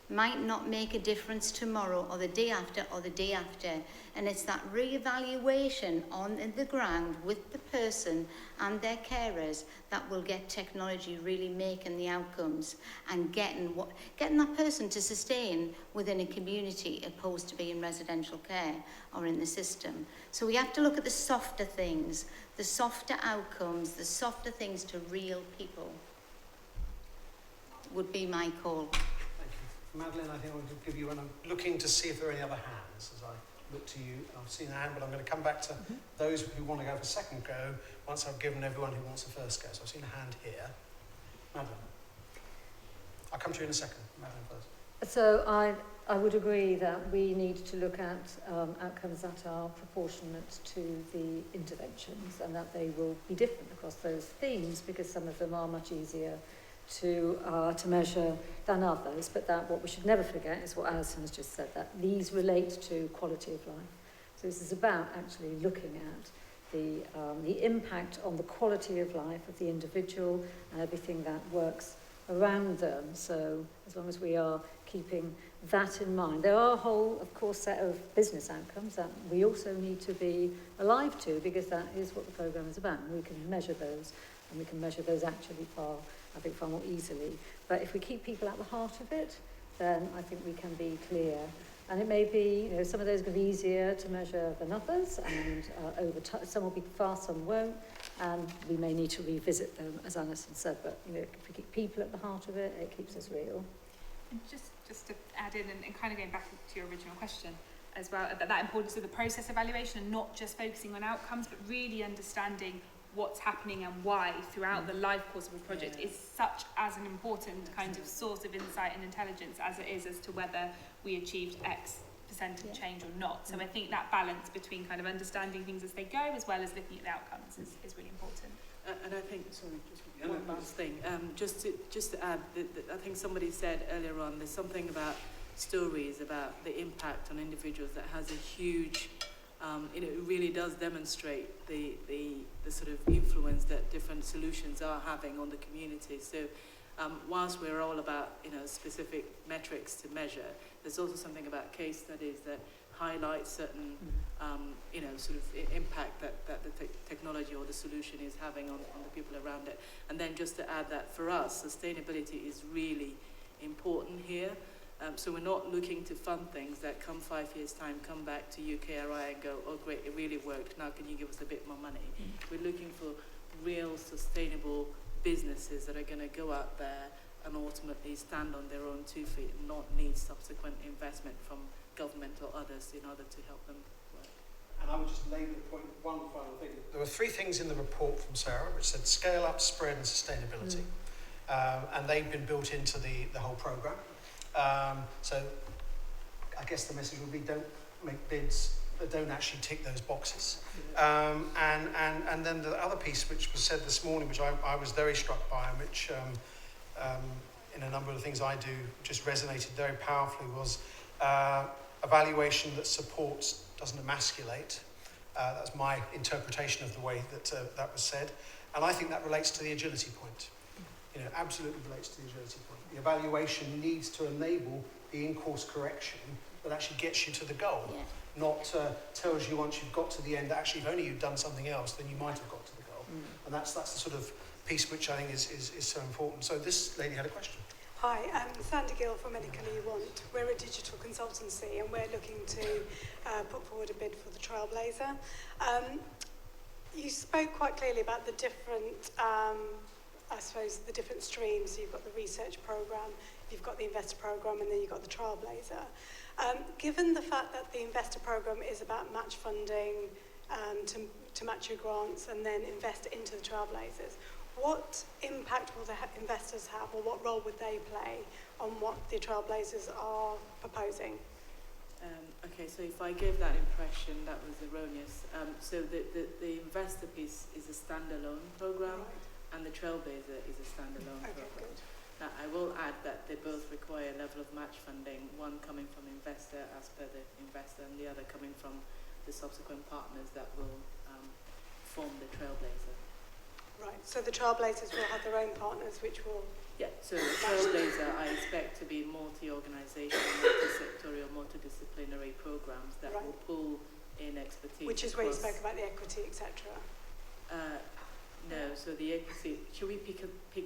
might not make a difference tomorrow or the day after or the day after. And it's that re-evaluation on the ground with the person and their carers that will get technology really making the outcomes and getting that person to sustain within a community opposed to being residential care or in the system. So we have to look at the softer things, the softer outcomes, the softer things to real people would be my call. Madeline, I think I'll give you one. I'm looking to see if there are any other hands as I look to you. I've seen a hand, but I'm going to come back to those who want to go for second go once I've given everyone who wants a first go. So I've seen a hand here. Madeline. I'll come to you in a second. Madeline first. So I would agree that we need to look at outcomes that are proportionate to the interventions and that they will be different across those themes because some of them are much easier to measure than others, but that what we should never forget is what Alison has just said, that these relate to quality of life. So this is about actually looking at the impact on the quality of life of the individual and everything that works around them. So as long as we are keeping that in mind, there are a whole, of course, set of business outcomes that we also need to be alive to because that is what the programme is about. And we can measure those, and we can measure those actually far more easily. But if we keep people at the heart of it, then I think we can be clear. And it may be, some of those will be easier to measure than others, and over time, some will be fast, some won't, and we may need to revisit them, as Alison said. But if we keep people at the heart of it, it keeps us real. And just to add in and kind of going back to your original question as well, that importance of the process evaluation and not just focusing on outcomes, but really understanding what's happening and why throughout the life course of a project is such as an important kind of source of insight and intelligence as it is as to whether we achieved X percent of change or not. So I think that balance between kind of understanding things as they go as well as looking at the outcomes is really important. And I think, sorry, just one last thing. Just to add, I think somebody said earlier on, there's something about stories, about the impact on individuals that has a huge it really does demonstrate the sort of influence that different solutions are having on the community. So whilst we're all about specific metrics to measure, there's also something about case studies that highlight certain sort of impact that the technology or the solution is having on the people around it. And then just to add that for us, sustainability is really important here. So we're not looking to fund things that come 5 years' time, come back to UKRI and go, oh great, it really worked, now can you give us a bit more money? We're looking for real sustainable businesses that are going to go out there and ultimately stand on their own 2 feet and not need subsequent investment from government or others in order to help them work. And I would just labour the point, one final thing. There were 3 things in the report from Sarah, which said scale up, spread and sustainability. And they've been built into the whole programme. So I guess the message would be don't make bids that don't actually tick those boxes. And then the other piece which was said this morning, which I was very struck by and which in a number of the things I do just resonated very powerfully was evaluation that supports, doesn't emasculate. That's my interpretation of the way that that was said. And I think that relates to the agility point. Absolutely relates to the agility point. The evaluation needs to enable the in-course correction that actually gets you to the goal, not tells you once you've got to the end, actually, if only you'd done something else, then you might have got to the goal. And that's the sort of piece which I think is so important. So this lady had a question. Hi, I'm Sandy Gill from Medically You Want. We're a digital consultancy and we're looking to put forward a bid for the Trailblazer. You spoke quite clearly about the different I suppose, the different streams. So you've got the research programme, you've got the investor programme, and then you've got the Trailblazer. Given the fact that the investor programme is about match funding to match your grants and then invest into the Trailblazers, what impact will the investors have, or what role would they play on what the Trailblazers are proposing? Okay, so if I gave that impression, that was erroneous. So the investor piece is a standalone program, right, and the Trailblazer is a standalone program. Good. Now, I will add that they both require a level of match funding, one coming from investor as per the investor, and the other coming from the subsequent partners that will form the Trailblazer. Right, so the Trailblazers will have their own partners, which will... Yeah, so the Trailblazer I expect to be multi-organisational, multi-sectorial, multidisciplinary programmes that will pull in expertise. Which is where you spoke about the equity, etc. No, so the equity, should we pick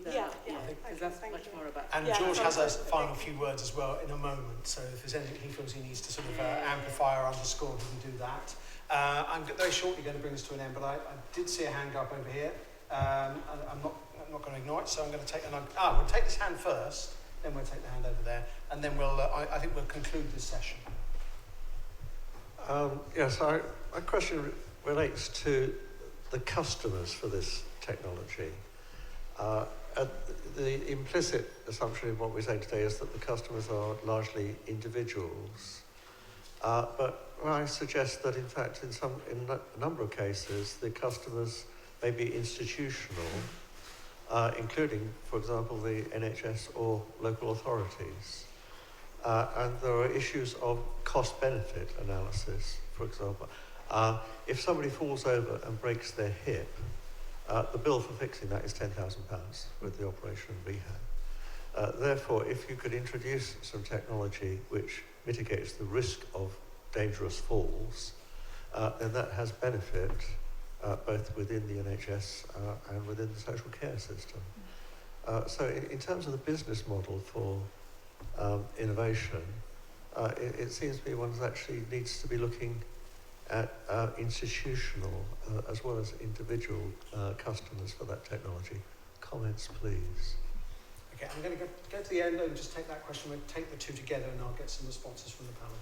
that up? Yeah, because that's much more about... And George has a final few words as well in a moment, so if there's anything he feels he needs to sort of amplify or underscore, he can do that. I'm very shortly going to bring this to an end, but I did see a hand up over here. I'm not going to ignore it, so I'm going to take... we'll take this hand first, then we'll take the hand over there, and then we'll... I think we'll conclude this session. Yes, my question relates to the customers for this technology. The implicit assumption in what we're saying today is that the customers are largely individuals, but I suggest that in fact in a number of cases the customers may be institutional, including, for example, the NHS or local authorities. And there are issues of cost-benefit analysis, for example. If somebody falls over and breaks their hip, the bill for fixing that is £10,000 with the operation and rehab. Therefore, if you could introduce some technology which mitigates the risk of dangerous falls, then that has benefit both within the NHS and within the social care system. So in terms of the business model for innovation, it seems to me one actually needs to be looking at institutional as well as individual customers for that technology. Comments, please. Okay, I'm going to go to the end and just take that question. We'll take the two together and I'll get some responses from the panel.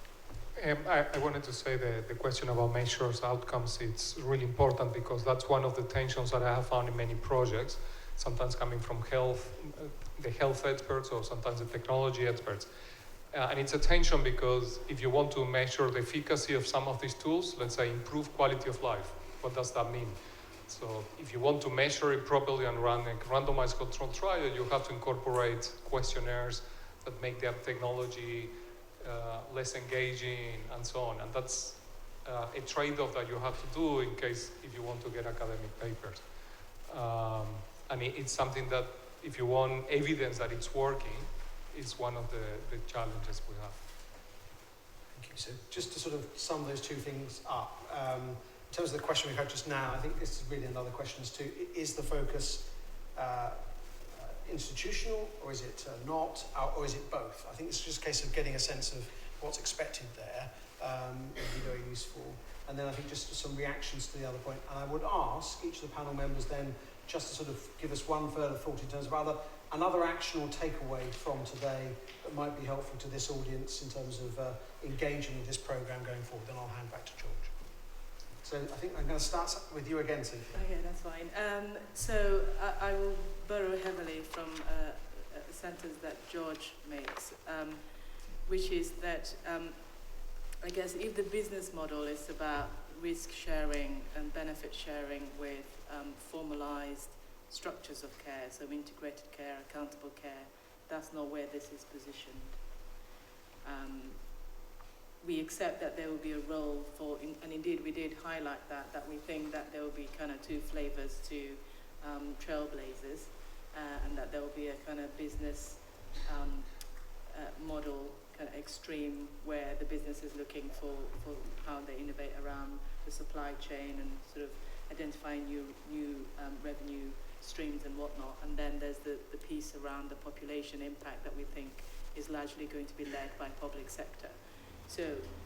I wanted to say the question about measures, outcomes, it's really important because that's one of the tensions that I have found in many projects, sometimes coming from the health experts or sometimes the technology experts. And it's a tension because if you want to measure the efficacy of some of these tools, let's say improve quality of life, what does that mean? So if you want to measure it properly and run a randomized controlled trial, you have to incorporate questionnaires that make the technology less engaging and so on. And that's a trade-off that you have to do in case if you want to get academic papers. And it's something that if you want evidence that it's working, is one of the challenges we have. Thank you. So just to sort of sum those two things up, in terms of the question we had just now, I think this is really another question as to, is the focus institutional, or is it not, or is it both? I think it's just a case of getting a sense of what's expected there. Would be very useful. And then I think just some reactions to the other point. And I would ask each of the panel members then just to sort of give us one further thought in terms of another action or takeaway from today that might be helpful to this audience in terms of engaging with this programme going forward. Then I'll hand back to George. So I think I'm going to start with you again, Sophie. Okay, that's fine. So I will borrow heavily from a sentence that George makes, which is that I guess if the business model is about risk sharing and benefit sharing with formalised structures of care, so integrated care, accountable care, that's not where this is positioned. We accept that there will be a role for, and indeed we did highlight that we think that there will be kind of two flavours to Trailblazers, and that there will be a kind of business model, kind of extreme, where the business is looking for how they innovate around the supply chain and sort of identifying new revenue streams and whatnot. And then there's the piece around the population impact that we think is largely going to be led by public sector. So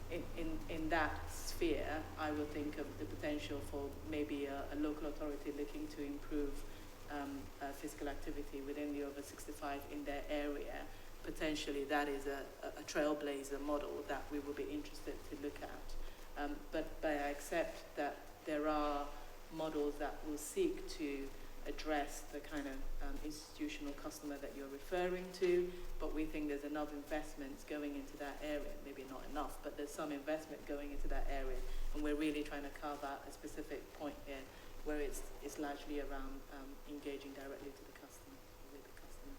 in that sphere, I would think of the potential for maybe a local authority looking to improve physical activity within the over 65 in their area, potentially that is a trailblazer model that we will be interested to look at. But I accept that there are models that will seek to address the kind of institutional customer that you're referring to, but we think there's enough investments going into that area, maybe not enough, but there's some investment going into that area, and we're really trying to carve out a specific point here where it's largely around engaging directly to the customer, with the customer.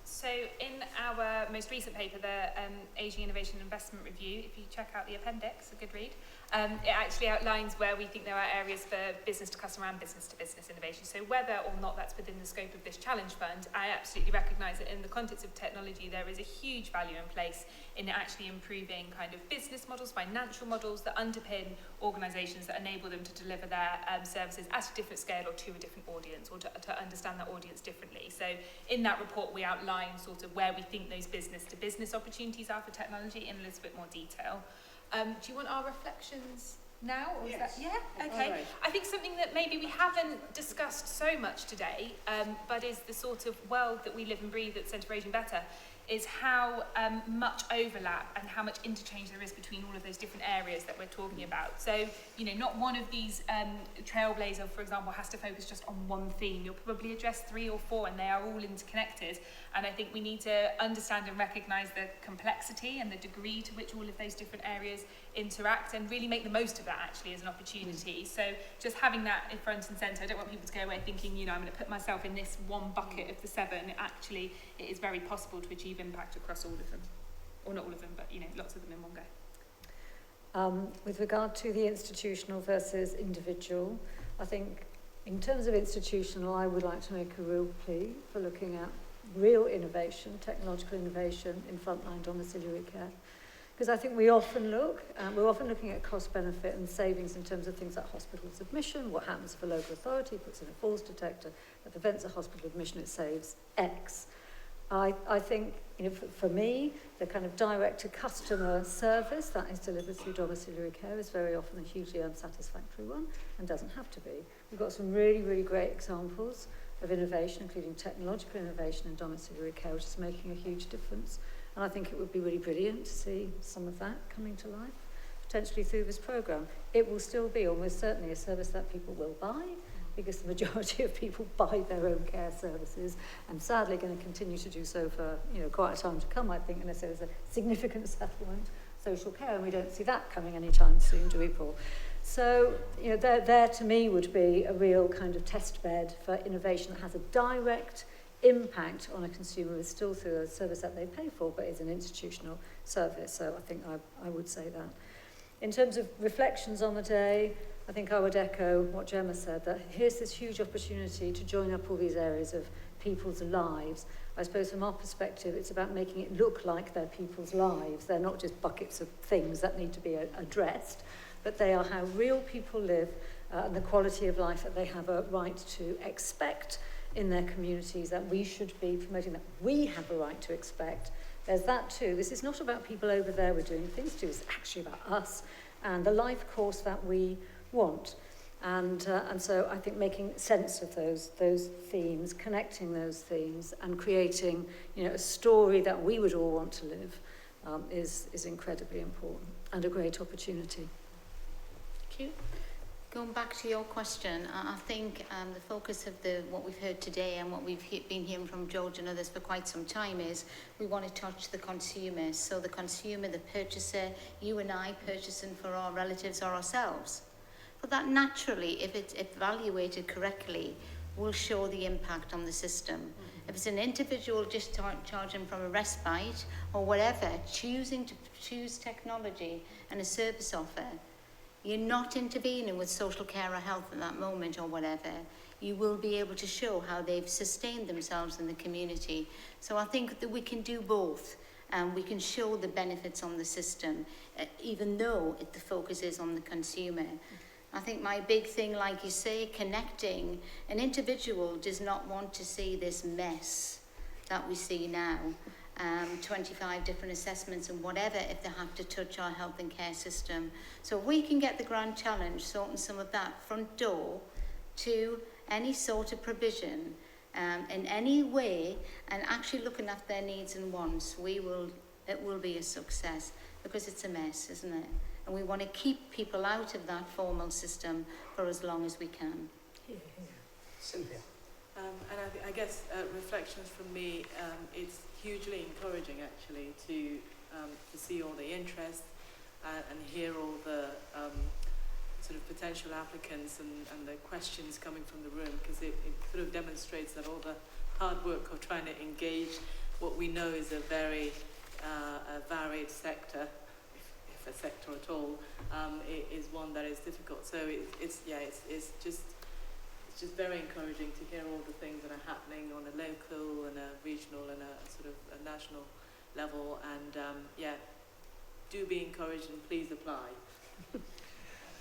So in our most recent paper, the Ageing Innovation and Investment Review, if you check out the appendix, a good read, it actually outlines where we think there are areas for business to customer and business to business innovation. So whether or not that's within the scope of this challenge fund, I absolutely recognise that in the context of technology, there is a huge value in place in actually improving kind of business models, financial models that underpin organisations that enable them to deliver their services at a different scale or to a different audience, or to understand that audience differently. So in that report, we outline sort of where we think those business to business opportunities are for technology in a little bit more detail. Do you want our reflections now? Or yes. Is that, yeah? Okay. Right. I think something that maybe we haven't discussed so much today, but is the sort of world that we live and breathe at Centre for Ageing Better, is how much overlap and how much interchange there is between all of those different areas that we're talking about. So, you know, not one of these trailblazer, for example, has to focus just on one theme. You'll probably address 3 or 4, and they are all interconnected. And I think we need to understand and recognise the complexity and the degree to which all of those different areas interact, and really make the most of that actually as an opportunity. So just having that in front and centre, I don't want people to go away thinking, you know, I'm going to put myself in this one bucket of the 7. Actually, it is very possible to achieve impact across all of them, or not all of them, but you know, lots of them in one go. With regard to the institutional versus individual, I think in terms of institutional, I would like to make a real plea for looking at real innovation, technological innovation in frontline domiciliary care. Because I think we often look, we're often looking at cost benefit and savings in terms of things like hospital admission, what happens if a local authority puts in a falls detector that prevents a hospital admission, it saves X. I think, you know, for me, the kind of direct-to-customer service that is delivered through domiciliary care is very often a hugely unsatisfactory one, and doesn't have to be. We've got some really, really great examples of innovation, including technological innovation in domiciliary care, which is making a huge difference. And I think it would be really brilliant to see some of that coming to life, potentially through this programme. It will still be almost certainly a service that people will buy, because the majority of people buy their own care services, and sadly going to continue to do so for, you know, quite a time to come, I think, unless there's a significant settlement social care, and we don't see that coming anytime soon, do we, Paul? So, you know, there to me would be a real kind of test bed for innovation that has a direct impact on a consumer, is still through a service that they pay for, but is an institutional service. So I think I would say that. In terms of reflections on the day, I think I would echo what Jemma said, that here's this huge opportunity to join up all these areas of people's lives. I suppose from our perspective, it's about making it look like they're people's lives. They're not just buckets of things that need to be addressed, but they are how real people live and the quality of life that they have a right to expect in their communities, that we should be promoting, that we have a right to expect. There's that too. This is not about people over there we're doing things to, it's actually about us and the life course that we want. And so I think making sense of those themes, connecting those themes and creating, you know, a story that we would all want to live is incredibly important and a great opportunity. Thank you. Going back to your question, I think the focus of what we've heard today and what we've been hearing from George and others for quite some time is we want to touch the consumer. So the consumer, the purchaser, you and I purchasing for our relatives or ourselves. But that naturally, if it's evaluated correctly, will show the impact on the system. Mm-hmm. If it's an individual just charging from a respite or whatever, choosing to choose technology and a service offer, you're not intervening with social care or health at that moment or whatever. You will be able to show how they've sustained themselves in the community. So I think that we can do both. We can show the benefits on the system, even though the focus is on the consumer. I think my big thing, like you say, connecting. An individual does not want to see this mess that we see now. 25 different assessments and whatever if they have to touch our health and care system. So if we can get the grand challenge, sorting some of that front door to any sort of provision in any way and actually looking at their needs and wants, it will be a success, because it's a mess, isn't it? And we want to keep people out of that formal system for as long as we can. Cynthia. And I guess reflections from me, it's hugely encouraging actually to see all the interest and hear all the sort of potential applicants and the questions coming from the room, because it sort of demonstrates that all the hard work of trying to engage what we know is a very varied sector, if a sector at all, is one that is difficult. So it's just very encouraging to hear all the things that are happening on a local and a regional and a sort of a national level. And do be encouraged and please apply.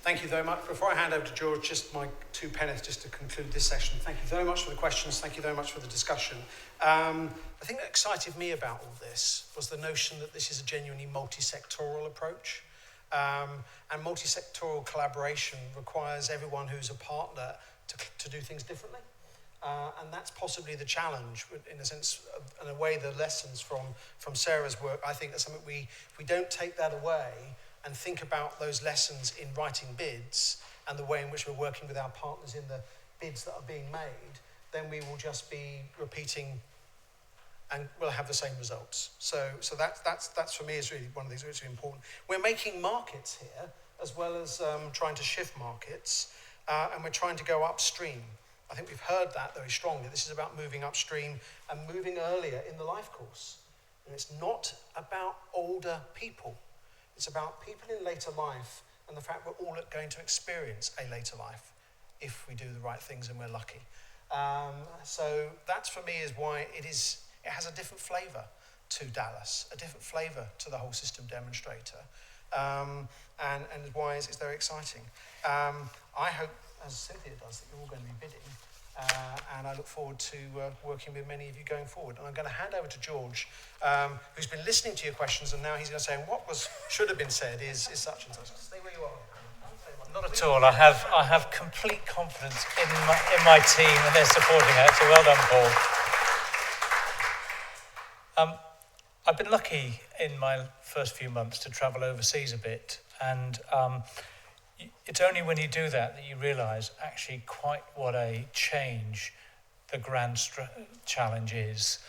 Thank you very much. Before I hand over to George, just my 2 pennies just to conclude this session. Thank you very much for the questions. Thank you very much for the discussion. The thing that excited me about all this was the notion that this is a genuinely multi-sectoral approach. And multi-sectoral collaboration requires everyone who's a partner to do things differently. And that's possibly the challenge, in a sense, in a way, the lessons from Sarah's work. I think that's something we don't take that away and think about those lessons in writing bids and the way in which we're working with our partners in the bids that are being made, then we will just be repeating and we'll have the same results. So that's for me is really one of the things that's really important. We're making markets here as well as trying to shift markets, and we're trying to go upstream. I think we've heard that very strongly. This is about moving upstream and moving earlier in the life course. And it's not about older people. It's about people in later life and the fact we're all going to experience a later life if we do the right things and we're lucky. So that's for me is why it has a different flavour to Dallas, a different flavour to the whole system demonstrator, and why it's very exciting. I hope, as Cynthia does, that you're all going to be bidding, and I look forward to working with many of you going forward. And I'm going to hand over to George, who's been listening to your questions, and now he's going to say, what should have been said is such and such. Stay where you are. Not at all. I have complete confidence in my team, and they're supporting it. So well done, Paul. I've been lucky in my first few months to travel overseas a bit, and it's only when you do that you realise actually quite what a change the grand challenge is.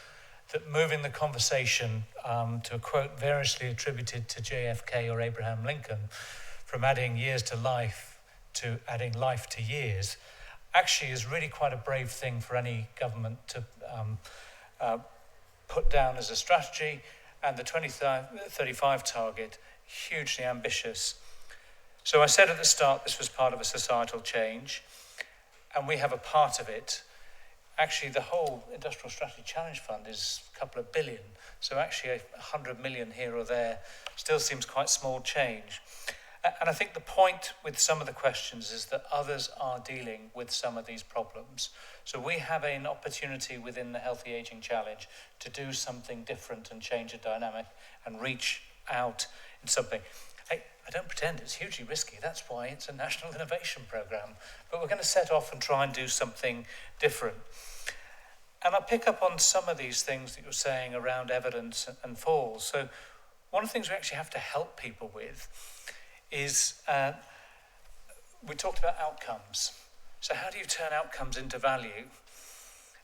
That moving the conversation to a quote variously attributed to JFK or Abraham Lincoln, from adding years to life to adding life to years, actually is really quite a brave thing for any government to put down as a strategy, and the 2035 target, hugely ambitious. So I said at the start this was part of a societal change, and we have a part of it. Actually, the whole Industrial Strategy Challenge Fund is a couple of billion, so actually 100 million here or there still seems quite small change. And I think the point with some of the questions is that others are dealing with some of these problems. So we have an opportunity within the Healthy Aging Challenge to do something different and change a dynamic and reach out in something. Hey, I don't pretend it's hugely risky. That's why it's a national innovation programme. But we're going to set off and try and do something different. And I'll pick up on some of these things that you're saying around evidence and falls. So one of the things we actually have to help people with is we talked about outcomes. So how do you turn outcomes into value?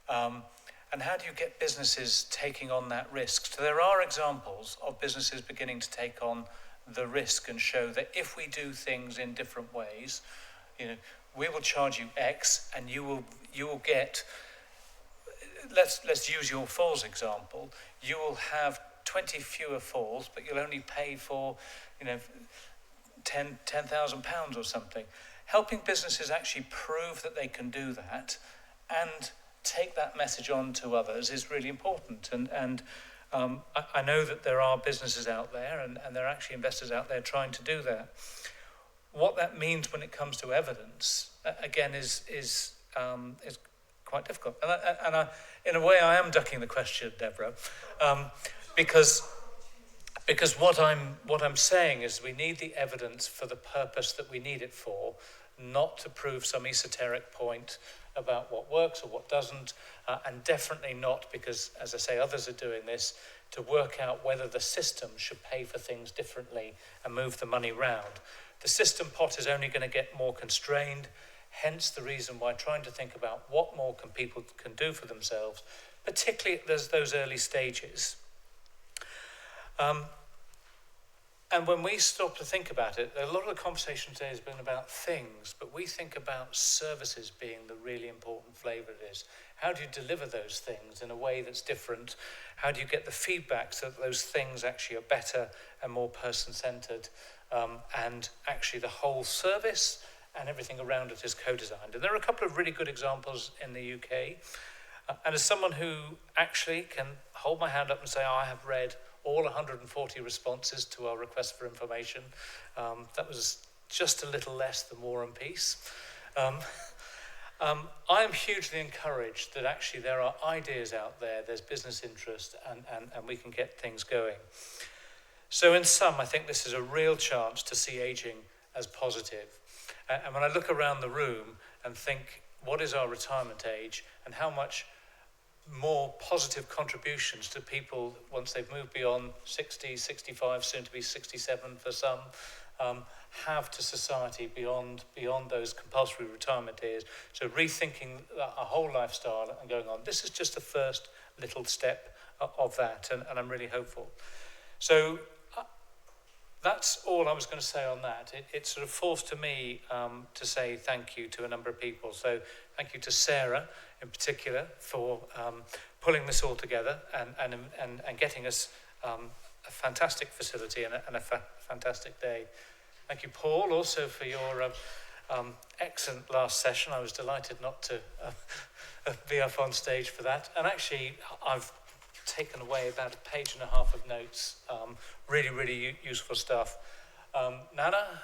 And how do you get businesses taking on that risk? So there are examples of businesses beginning to take on the risk and show that if we do things in different ways, we will charge you X and you will get, let's use your falls example, you will have 20 fewer falls, but you'll only pay for, £10,000 or something. Helping businesses actually prove that they can do that and take that message on to others is really important. And I know that there are businesses out there and there are actually investors out there trying to do that. What that means when it comes to evidence, again, is quite difficult. And in a way, I am ducking the question, Deborah, because Because what I'm saying is we need the evidence for the purpose that we need it for, not to prove some esoteric point about what works or what doesn't, and definitely not because, as I say, others are doing this, to work out whether the system should pay for things differently and move the money round. The system pot is only going to get more constrained, hence the reason why trying to think about what more people can do for themselves, particularly at those early stages. And when we stop to think about it, a lot of the conversation today has been about things, but we think about services being the really important flavour it is. How do you deliver those things in a way that's different? How do you get the feedback so that those things actually are better and more person-centred? And actually the whole service and everything around it is co-designed. And there are a couple of really good examples in the UK. And as someone who actually can hold my hand up and say, I have read all 140 responses to our request for information. That was just a little less than War and Peace. I am hugely encouraged that actually there are ideas out there, there's business interest, and we can get things going. So in sum, I think this is a real chance to see ageing as positive. And when I look around the room and think, what is our retirement age and how much more positive contributions to people once they've moved beyond 60, 65, soon to be 67 for some, have to society beyond those compulsory retirement years. So rethinking our whole lifestyle and going on. This is just the first little step of that, and I'm really hopeful. So that's all I was going to say on that. It sort of falls to me to say thank you to a number of people. So thank you to Sarah in particular for pulling this all together and getting us a fantastic facility and a fantastic day. Thank you, Paul, also for your excellent last session. I was delighted not to be up on stage for that. And actually, I've taken away about a page and a half of notes. Really, really useful stuff. Nana,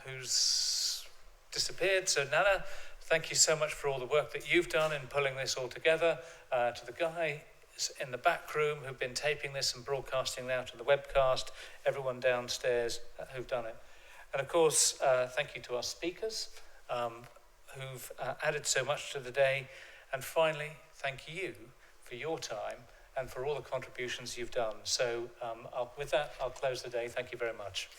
who's disappeared. So Nana, thank you so much for all the work that you've done in pulling this all together. To the guy in the back room who've been taping this and broadcasting out to the webcast, everyone downstairs who've done it. And of course, thank you to our speakers who've added so much to the day. And finally, thank you for your time and for all the contributions you've done. So with that, I'll close the day. Thank you very much.